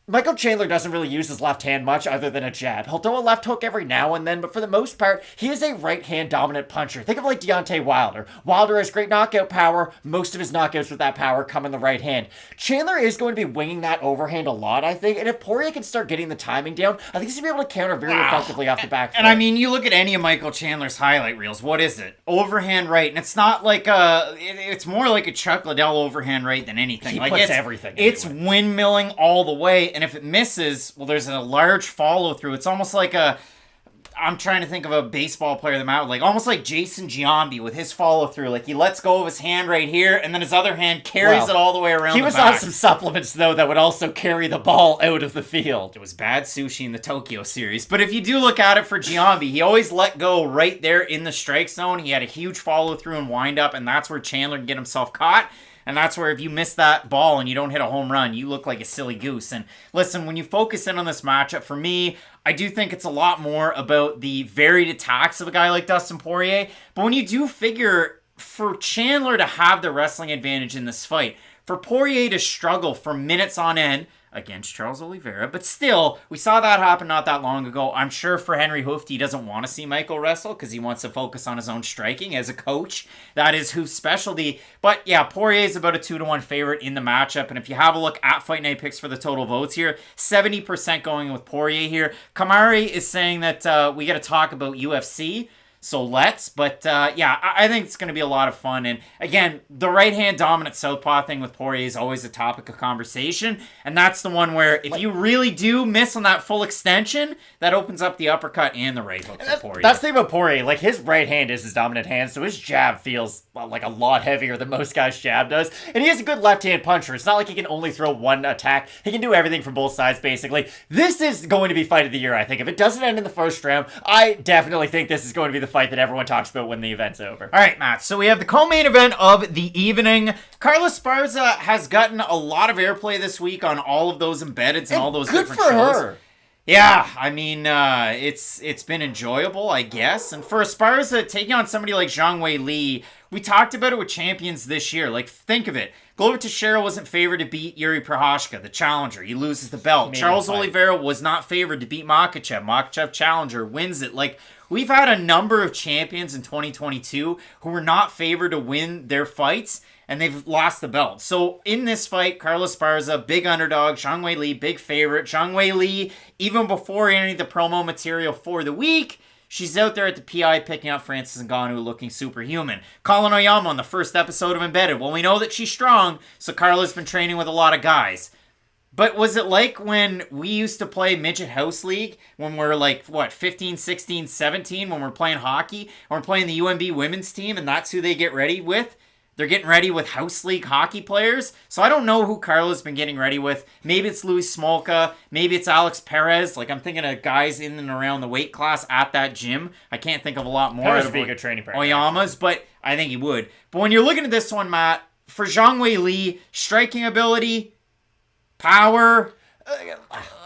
Michael Chandler doesn't really use his left hand much other than a jab. He'll throw a left hook every now and then, but for the most part, he is a right-hand dominant puncher. Think of like Deontay Wilder. Wilder has great knockout power. Most of his knockouts with that power come in the right hand. Chandler is going to be winging that overhand a lot, I think, and if Poirier can start getting the timing down, I think he's going to be able to counter very effectively off the back foot. And I mean, you look at any of Michael Chandler's highlight reels, what is it? Overhand right, and it's not like it's more like a Chuck Liddell overhand right than anything. He like puts everything It's into it. windmilling all the way, and if it misses, well, there's a large follow-through. It's almost like I'm trying to think of a baseball player that out, like almost like Jason Giambi with his follow-through. Like, he lets go of his hand right here, and then his other hand carries it all the way around He the was back. on some supplements, though, that would also carry the ball out of the field. It was bad sushi in the Tokyo series. But if you do look at it for Giambi, he always let go right there in the strike zone. He had a huge follow-through and wind-up, and that's where Chandler can get himself caught. And that's where if you miss that ball and you don't hit a home run, you look like a silly goose. And listen, when you focus in on this matchup, for me, I do think it's a lot more about the varied attacks of a guy like Dustin Poirier. But when you do figure for Chandler to have the wrestling advantage in this fight, for Poirier to struggle for minutes on end against Charles Oliveira, but still, we saw that happen not that long ago. I'm sure for Henry Hooft, he doesn't want to see Michael wrestle because he wants to focus on his own striking as a coach. That is Hooft's specialty. But yeah, Poirier is about a 2-1 favorite in the matchup, and if you have a look at Fight Night Picks for the total votes here, 70% going with Poirier here. Kamari is saying that we got to talk about UFC. So let's, but yeah, I think it's going to be a lot of fun. And again, the right-hand dominant southpaw thing with Poirier is always a topic of conversation. And that's the one where if you really do miss on that full extension, that opens up the uppercut and the right hook for Poirier. That's the thing about Poirier. Like, his right hand is his dominant hand, so his jab feels like a lot heavier than most guys' jab does. And he is a good left-hand puncher. It's not like he can only throw one attack. He can do everything from both sides, basically. This is going to be fight of the year, I think. If it doesn't end in the first round, I definitely think this is going to be the fight that everyone talks about when the event's over. All right, Matt. So we have the co-main event of the evening. Carla Esparza has gotten a lot of airplay this week on all of those embeddeds and all those different shows. Good for her. Yeah, I mean, it's been enjoyable, I guess. And for Esparza taking on somebody like Zhang Wei Li, we talked about it with champions this year. Like, think of it. Glover Teixeira wasn't favored to beat Yuri Prochazka, the challenger. He loses the belt. Charles Oliveira was not favored to beat Makhachev. Makhachev challenger, wins it. Like, we've had a number of champions in 2022 who were not favored to win their fights, and they've lost the belt. So in this fight, Carlos Esparza, big underdog. Zhang Wei Li, big favorite. Zhang Wei Li, even before any of the promo material for the week, she's out there at the PI picking up Francis Ngannou looking superhuman. Colin Oyama on the first episode of Embedded. Well, we know that she's strong, so Carla's been training with a lot of guys. But was it like when we used to play Midget House League, when we're like, 15, 16, 17, when we're playing hockey, and we're playing the UMB women's team, and that's who they get ready with? They're getting ready with House League hockey players. So I don't know who Carla's been getting ready with. Maybe it's Luis Smolka. Maybe it's Alex Perez. Like, I'm thinking of guys in and around the weight class at that gym. I can't think of a lot more. Perez would be a good training partner. Oyama's, but I think he would. But when you're looking at this one, Matt, for Zhang Wei Li, striking ability, power,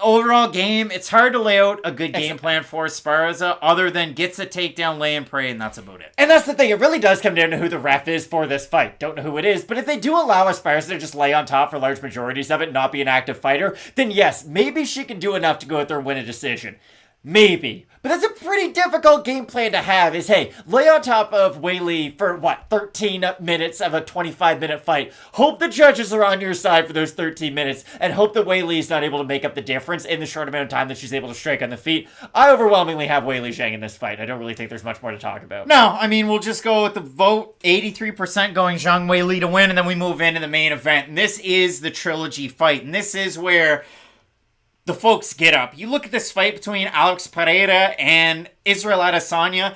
overall game, it's hard to lay out a good game plan for Esparza other than gets a takedown, lay and pray, and that's about it. And that's the thing, it really does come down to who the ref is for this fight. Don't know who it is, but if they do allow Esparza to just lay on top for large majorities of it, not be an active fighter, then yes, maybe she can do enough to go out there and win a decision. Maybe. But that's a pretty difficult game plan to have is, hey, lay on top of Wei Li for, 13 minutes of a 25-minute fight. Hope the judges are on your side for those 13 minutes, and hope that Wei Li's not able to make up the difference in the short amount of time that she's able to strike on the feet. I overwhelmingly have Wei Li Zhang in this fight. I don't really think there's much more to talk about. No, I mean, we'll just go with the vote. 83% going Zhang Wei Li to win, and then we move into the main event. And this is the trilogy fight, and this is where the folks get up. You look at this fight between Alex Pereira and Israel Adesanya.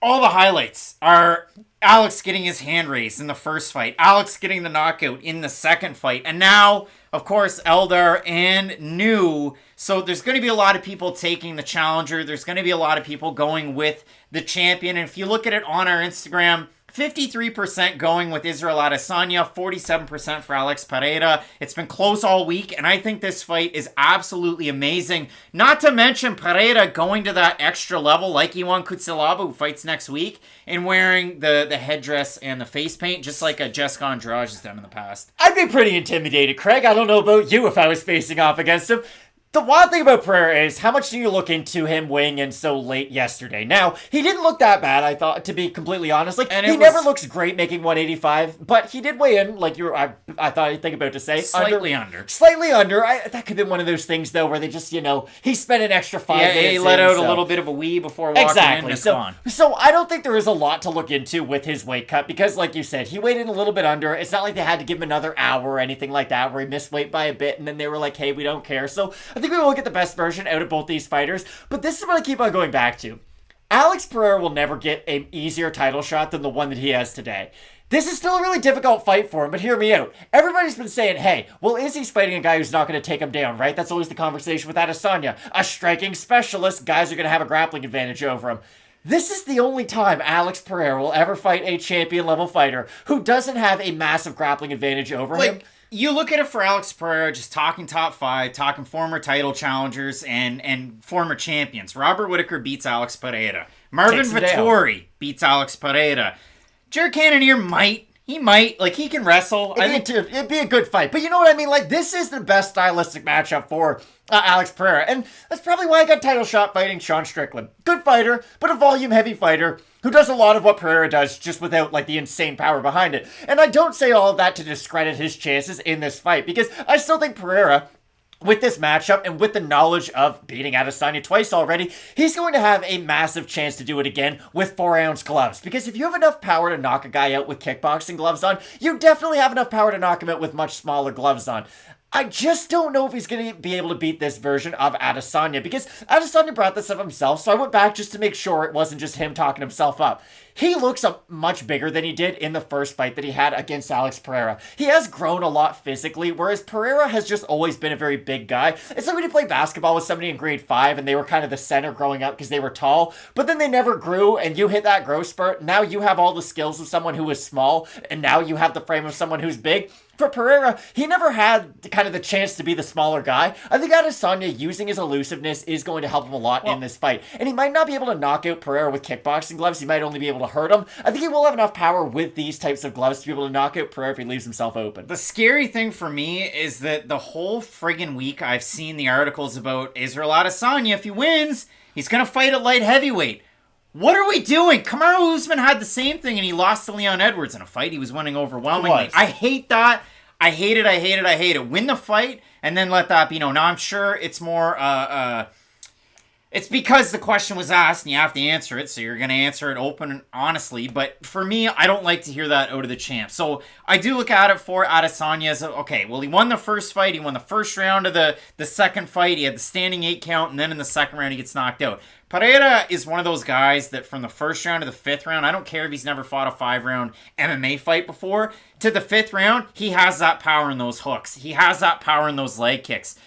All the highlights are Alex getting his hand raised in the first fight, Alex getting the knockout in the second fight, and now, of course, Eldar and New. So there's going to be a lot of people taking the challenger. There's going to be a lot of people going with the champion. And if you look at it on our Instagram, 53% going with Israel Adesanya, 47% for Alex Pereira. It's been close all week, and I think this fight is absolutely amazing. Not to mention Pereira going to that extra level like Iwan Kutsilaba, who fights next week, and wearing the headdress and the face paint, just like a Jessica Andrade has done in the past. I'd be pretty intimidated, Craig. I don't know about you if I was facing off against him. The wild thing about Pereira is how much do you look into him weighing in so late yesterday? Now, he didn't look that bad, I thought, to be completely honest. Like, he never looks great making 185, but he did weigh in, like I thought you'd think about to say. Slightly under. Slightly under. That could have been one of those things, though, where they just, he spent an extra 5 minutes. Yeah, he let out a little bit of a wee before walking in. So I don't think there is a lot to look into with his weight cut, because, like you said, he weighed in a little bit under. It's not like they had to give him another hour or anything like that, where he missed weight by a bit, and then they were like, hey, we don't care. So I think we will get the best version out of both these fighters, but this is what I keep on going back to. Alex Pereira will never get an easier title shot than the one that he has today. This is still a really difficult fight for him, but hear me out. Everybody's been saying, hey, well, Izzy's fighting a guy who's not going to take him down, right? That's always the conversation with Adesanya. A striking specialist, guys are going to have a grappling advantage over him. This is the only time Alex Pereira will ever fight a champion-level fighter who doesn't have a massive grappling advantage over him. You look at it for Alex Pereira, just talking top five, talking former title challengers and former champions. Robert Whittaker beats Alex Pereira. Marvin Vettori beats Alex Pereira. Jared Cannonier might. He might. Like, he can wrestle. It'd be a good fight. But you know what I mean? Like, this is the best stylistic matchup for Alex Pereira. And that's probably why I got title shot fighting Sean Strickland. Good fighter, but a volume-heavy fighter who does a lot of what Pereira does just without, like, the insane power behind it. And I don't say all of that to discredit his chances in this fight, because I still think Pereira, with this matchup and with the knowledge of beating Adesanya twice already, he's going to have a massive chance to do it again with 4-ounce gloves. Because if you have enough power to knock a guy out with kickboxing gloves on, you definitely have enough power to knock him out with much smaller gloves on. I just don't know if he's going to be able to beat this version of Adesanya, because Adesanya brought this up himself, so I went back just to make sure it wasn't just him talking himself up. He looks much bigger than he did in the first fight that he had against Alex Pereira. He has grown a lot physically, whereas Pereira has just always been a very big guy. It's like when you play basketball with somebody in grade 5 and they were kind of the center growing up because they were tall, but then they never grew and you hit that growth spurt. Now you have all the skills of someone who is small, and now you have the frame of someone who's big. for Pereira, he never had kind of the chance to be the smaller guy. I think Adesanya using his elusiveness is going to help him a lot in this fight. And he might not be able to knock out Pereira with kickboxing gloves. He might only be able to hurt him. I think he will have enough power with these types of gloves to be able to knock out Pereira if he leaves himself open. The scary thing for me is that the whole friggin' week I've seen the articles about Israel Adesanya. If he wins, he's going to fight at light heavyweight. What are we doing? Kamaru Usman had the same thing and he lost to Leon Edwards in a fight he was winning overwhelmingly. I hate that. I hate it. Win the fight and then let that be known. Now I'm sure it's more it's because the question was asked and you have to answer it, so you're going to answer it open and honestly. But for me, I don't like to hear that out of the champ. So I do look at it for Adesanya as, okay, well, he won the first fight. He won the first round of the second fight. He had the standing 8 count, and then in the second round, he gets knocked out. Pereira is one of those guys that from the first round to the 5th round, I don't care if he's never fought a 5-round MMA fight before, to the 5th round, he has that power in those hooks. He has that power in those leg kicks.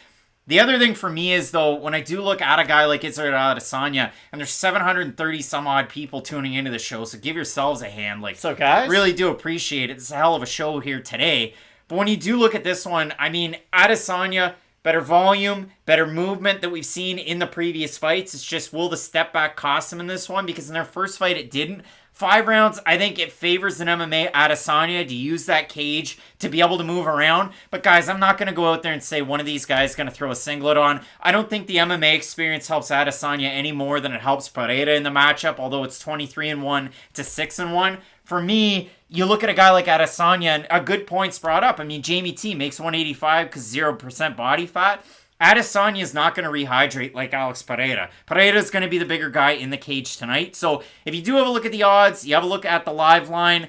The other thing for me is, though, when I do look at a guy like Israel Adesanya, and there's 730 some odd people tuning into the show, so give yourselves a hand. Like, so guys, really do appreciate it. It's a hell of a show here today. But when you do look at this one, I mean, Adesanya, better volume, better movement that we've seen in the previous fights. It's just, will the step back cost him in this one? Because in their first fight, it didn't. 5 rounds, I think it favors an MMA Adesanya to use that cage to be able to move around. But guys, I'm not going to go out there and say one of these guys is going to throw a singlet on. I don't think the MMA experience helps Adesanya any more than it helps Pereira in the matchup, although it's 23-1 to 6-1. For me, you look at a guy like Adesanya, and a good point's brought up. I mean, Jamie T makes 185 because 0% body fat. Adesanya is not going to rehydrate like Alex Pereira. Pereira is going to be the bigger guy in the cage tonight. So if you do have a look at the odds, you have a look at the live line.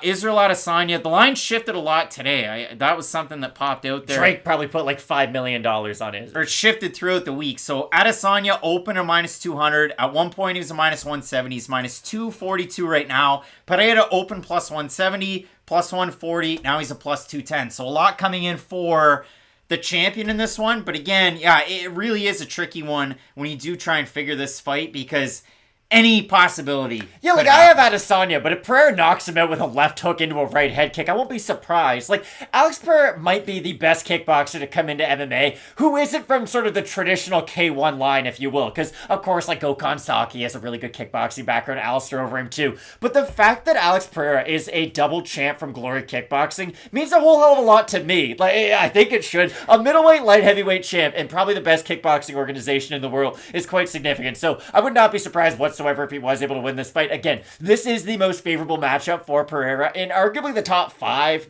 Israel Adesanya, the line shifted a lot today. That was something that popped out there. Drake probably put like $5 million on it. Or it shifted throughout the week. So Adesanya opened a -200. At one point he was a -170. He's -242 right now. Pereira opened +170, +140. Now he's a +210. So a lot coming in for the champion in this one. But again, yeah, it really is a tricky one when you do try and figure this fight because any possibility. Yeah, like I have Adesanya, but if Pereira knocks him out with a left hook into a right head kick, I won't be surprised. Like, Alex Pereira might be the best kickboxer to come into MMA, who isn't from sort of the traditional K1 line, if you will. Because, of course, like Gokhan Saki has a really good kickboxing background, Alistair over him too. But the fact that Alex Pereira is a double champ from Glory Kickboxing means a whole hell of a lot to me. Like, I think it should. A middleweight, light heavyweight champ, and probably the best kickboxing organization in the world, is quite significant. So, I would not be surprised whatsoever if he was able to win this fight. Again, this is the most favorable matchup for Pereira in arguably the top 5,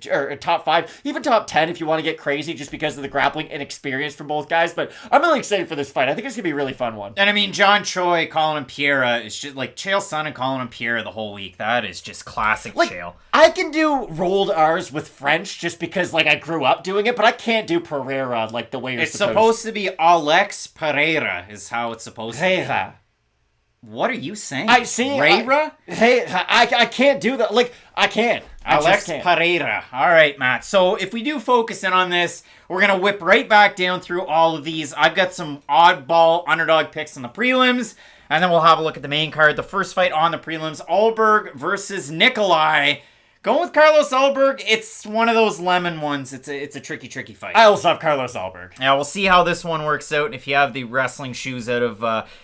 even top 10 if you want to get crazy, just because of the grappling and experience from both guys. But I'm really excited for this fight. I think it's going to be a really fun one. And I mean, John Choi calling him Pereira is just like Chael Sonnen calling him Pereira the whole week. That is just classic Chael. I can do rolled R's with French just because like I grew up doing it, but I can't do Pereira like the way you're supposed to. It's supposed to be Alex Pereira is how it's supposed to be. Pereira. What are you saying? I see. Pereira? I can't do that. Like, I can't. Alex Pereira. All right, Matt. So if we do focus in on this, we're going to whip right back down through all of these. I've got some oddball underdog picks in the prelims, and then we'll have a look at the main card. The first fight on the prelims, Ulberg versus Nicolae. Going with Carlos Ulberg, it's one of those lemon ones. It's a tricky fight. I also have Carlos Ulberg. Yeah, we'll see how this one works out. And if you have the wrestling shoes out of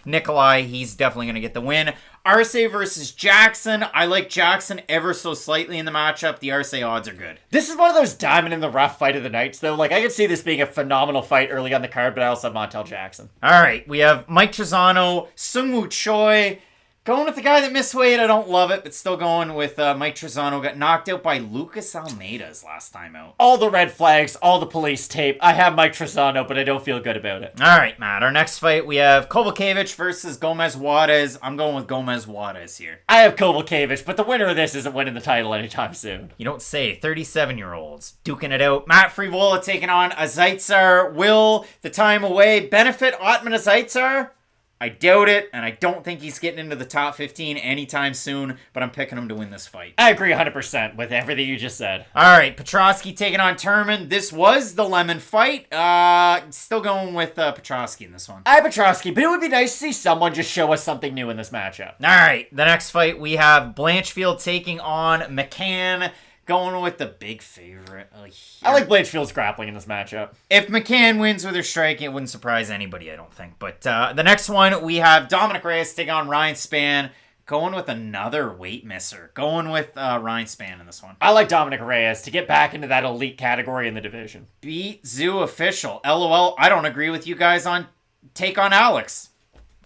Nicolae, he's definitely going to get the win. Arce versus Jackson. I like Jackson ever so slightly in the matchup. The Arce odds are good. This is one of those diamond in the rough fight of the nights, though. Like, I could see this being a phenomenal fight early on the card, but I also have Montel Jackson. All right, we have Mike Trizano, Seungwoo Choi. Going with the guy that missed weight. I don't love it, but still going with Mike Trizano. Got knocked out by Lucas Almeida's last time out. All the red flags, all the police tape. I have Mike Trizano, but I don't feel good about it. All right, Matt. Our next fight, we have Kowalkiewicz versus Gomez Juarez. I'm going with Gomez Juarez here. I have Kowalkiewicz, but the winner of this isn't winning the title anytime soon. You don't say. 37-year-olds duking it out. Matt Frevola taking on Azaitar. Will the time away benefit Ottman Azaitar? I doubt it, and I don't think he's getting into the top 15 anytime soon, but I'm picking him to win this fight. I agree 100% with everything you just said. All right, Petroski taking on Turman. This was the lemon fight. Still going with Petroski in this one. I have Petroski, but it would be nice to see someone just show us something new in this matchup. All right, the next fight we have Blanchfield taking on McCann. Going with the big favorite. I like Blanchfield's grappling in this matchup. If McCann wins with her striking, it wouldn't surprise anybody, I don't think. But the next one, we have Dominick Reyes taking on Ryan Spann. Going with another weight misser. Going with Ryan Spann in this one. I like Dominick Reyes to get back into that elite category in the division. Beat Zoo official. LOL, I don't agree with you guys on take on Alex.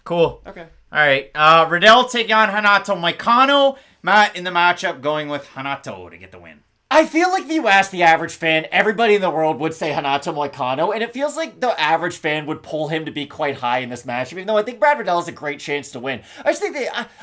Cool. Okay. All right. Riddell taking on Hanato Moicano. Matt in the matchup going with Hanato to get the win. I feel like if you ask the average fan, everybody in the world would say Hanato Moicano, and it feels like the average fan would pull him to be quite high in this matchup, even though I think Brad Riddell has a great chance to win. I just think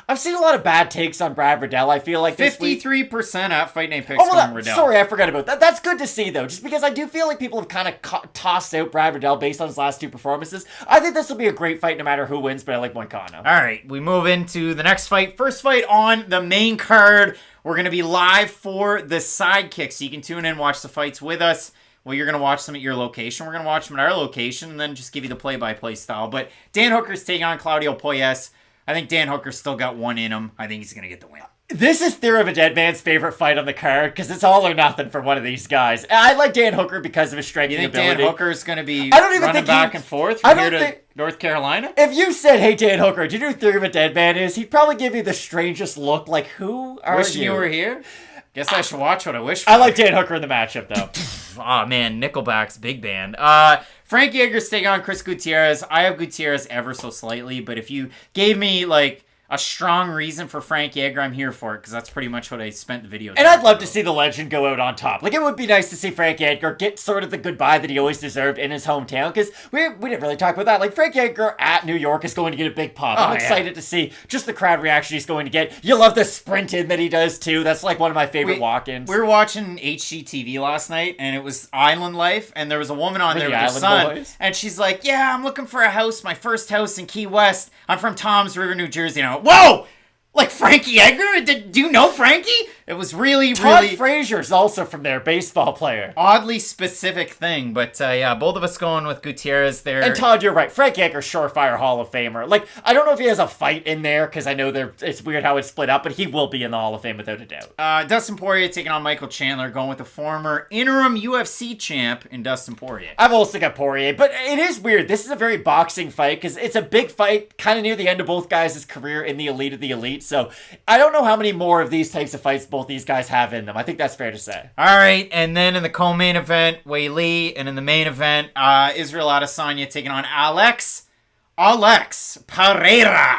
I've seen a lot of bad takes on Brad Riddell. I feel like 53% at Fight Night Picks going Riddell. Sorry, I forgot about that. That's good to see, though, just because I do feel like people have kind of tossed out Brad Riddell based on his last two performances. I think this will be a great fight no matter who wins, but I like Moicano. All right, we move into the next fight. First fight on the main card. We're going to be live for the Sidekick, so you can tune in and watch the fights with us. Well, you're going to watch them at your location. We're going to watch them at our location and then just give you the play-by-play style. But Dan Hooker's taking on Claudio Puelles. I think Dan Hooker's still got one in him. I think he's going to get the win. This is Theory of a Dead Man's favorite fight on the card because it's all or nothing for one of these guys. I like Dan Hooker because of his striking ability. You think Dan Hooker's going to be running back and forth from here to North Carolina? If you said, hey, Dan Hooker, do you know who Theory of a Dead Man is? He'd probably give you the strangest look, like, who are Wishing you were here? Guess I should watch what I wish for. I like Dan Hooker in the matchup, though. Oh, man, Nickelback's big band. Frank Yeager's taking on Chris Gutierrez. I have Gutierrez ever so slightly, but if you gave me, like, a strong reason for Frank Yeager, I'm here for it, because that's pretty much what I spent the video. And I'd love to see the legend go out on top. Like, it would be nice to see Frank Yeager get sort of the goodbye that he always deserved in his hometown, because we didn't really talk about that. Like, Frank Yeager at New York is going to get a big pop. I'm excited to see just the crowd reaction he's going to get. You love the sprint in that he does, too. That's, like, one of my favorite walk-ins. We were watching HGTV last night, and it was Island Life, and there was a woman on there with her son, boys. And she's like, yeah, I'm looking for a house, my first house in Key West. I'm from Toms River, New Jersey. And I went, whoa! Like Frankie Yeager? Do you know Frankie? It was really Todd Frazier's also from there, baseball player. Oddly specific thing, but yeah, both of us going with Gutierrez there. And Todd, you're right. Frank Yeager, surefire Hall of Famer. Like, I don't know if he has a fight in there, because I know it's weird how it's split up, but he will be in the Hall of Fame without a doubt. Dustin Poirier taking on Michael Chandler, going with the former interim UFC champ in Dustin Poirier. I've also got Poirier, but it is weird. This is a very boxing fight, because it's a big fight, kind of near the end of both guys' career in the elite of the elite, so I don't know how many more of these types of fights both these guys have in them. I think that's fair to say. All right, and then in the co-main event, Wei Lee, and in the main event, Israel Adesanya taking on Alex Pereira.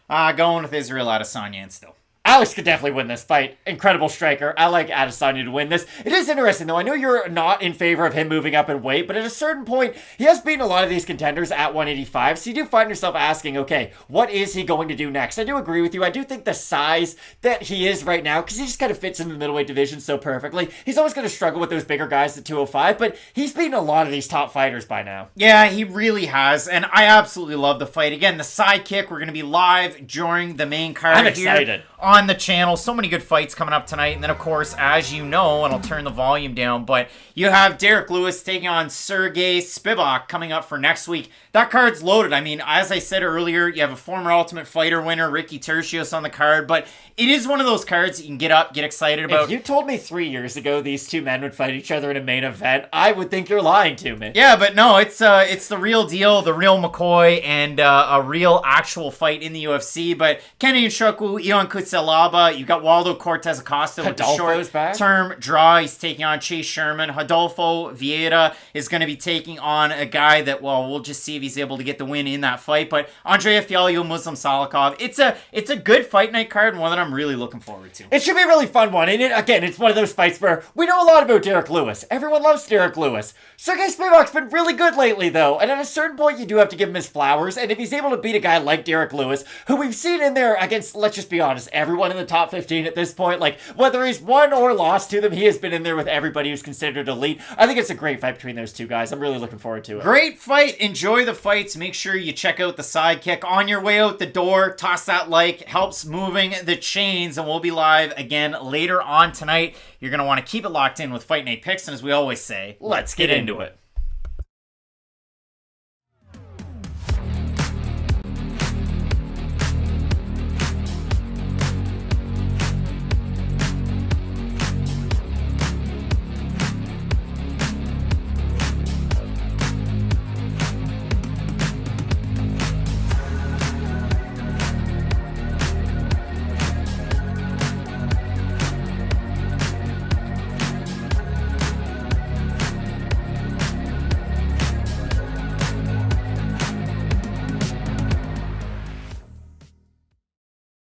Going with Israel Adesanya and still. Alex could definitely win this fight. Incredible striker. I like Adesanya to win this. It is interesting, though. I know you're not in favor of him moving up in weight, but at a certain point, he has beaten a lot of these contenders at 185, so you do find yourself asking, okay, what is he going to do next? I do agree with you. I do think the size that he is right now, because he just kind of fits into the middleweight division so perfectly, he's always going to struggle with those bigger guys at 205, but he's beaten a lot of these top fighters by now. Yeah, he really has, and I absolutely love the fight. Again, the Sidekick, we're going to be live during the main card. I'm excited. On the channel. So many good fights coming up tonight. And then, of course, as you know, and I'll turn the volume down, but you have Derek Lewis taking on Sergey Spivak coming up for next week. That card's loaded. I mean, as I said earlier, you have a former Ultimate Fighter winner, Ricky Tertius, on the card, but it is one of those cards you can get up, get excited about. If you told me 3 years ago these two men would fight each other in a main event, I would think you're lying to me. Yeah, but no, it's the real deal, the real McCoy, and a real actual fight in the UFC. But Kenny Nshukwu, Ion Kutselaba, you got Waldo Cortez Acosta with the short-term draw. He's taking on Chase Sherman. Adolfo Vieira is going to be taking on a guy that, well, we'll just see if he's able to get the win in that fight. But Andrea Fialho, Muslim Salikov. It's a good fight night card, and one that I'm really looking forward to. It should be a really fun one. And again, it's one of those fights where we know a lot about Derek Lewis. Everyone loves Derek Lewis. Sergey Spivak's been really good lately, though. And at a certain point, you do have to give him his flowers. And if he's able to beat a guy like Derek Lewis, who we've seen in there against, let's just be honest, everyone in the top 15 at this point, like, whether he's won or lost to them, he has been in there with everybody who's considered elite. I think it's a great fight between those two guys. I'm really looking forward to it. Great fight. Enjoy the fights. Make sure you check out the Sidekick on your way out the door. Toss that like. Helps moving the chains. And we'll be live again later on tonight. You're going to want to keep it locked in with Fight Night Picks. And as we always say, let's get into it.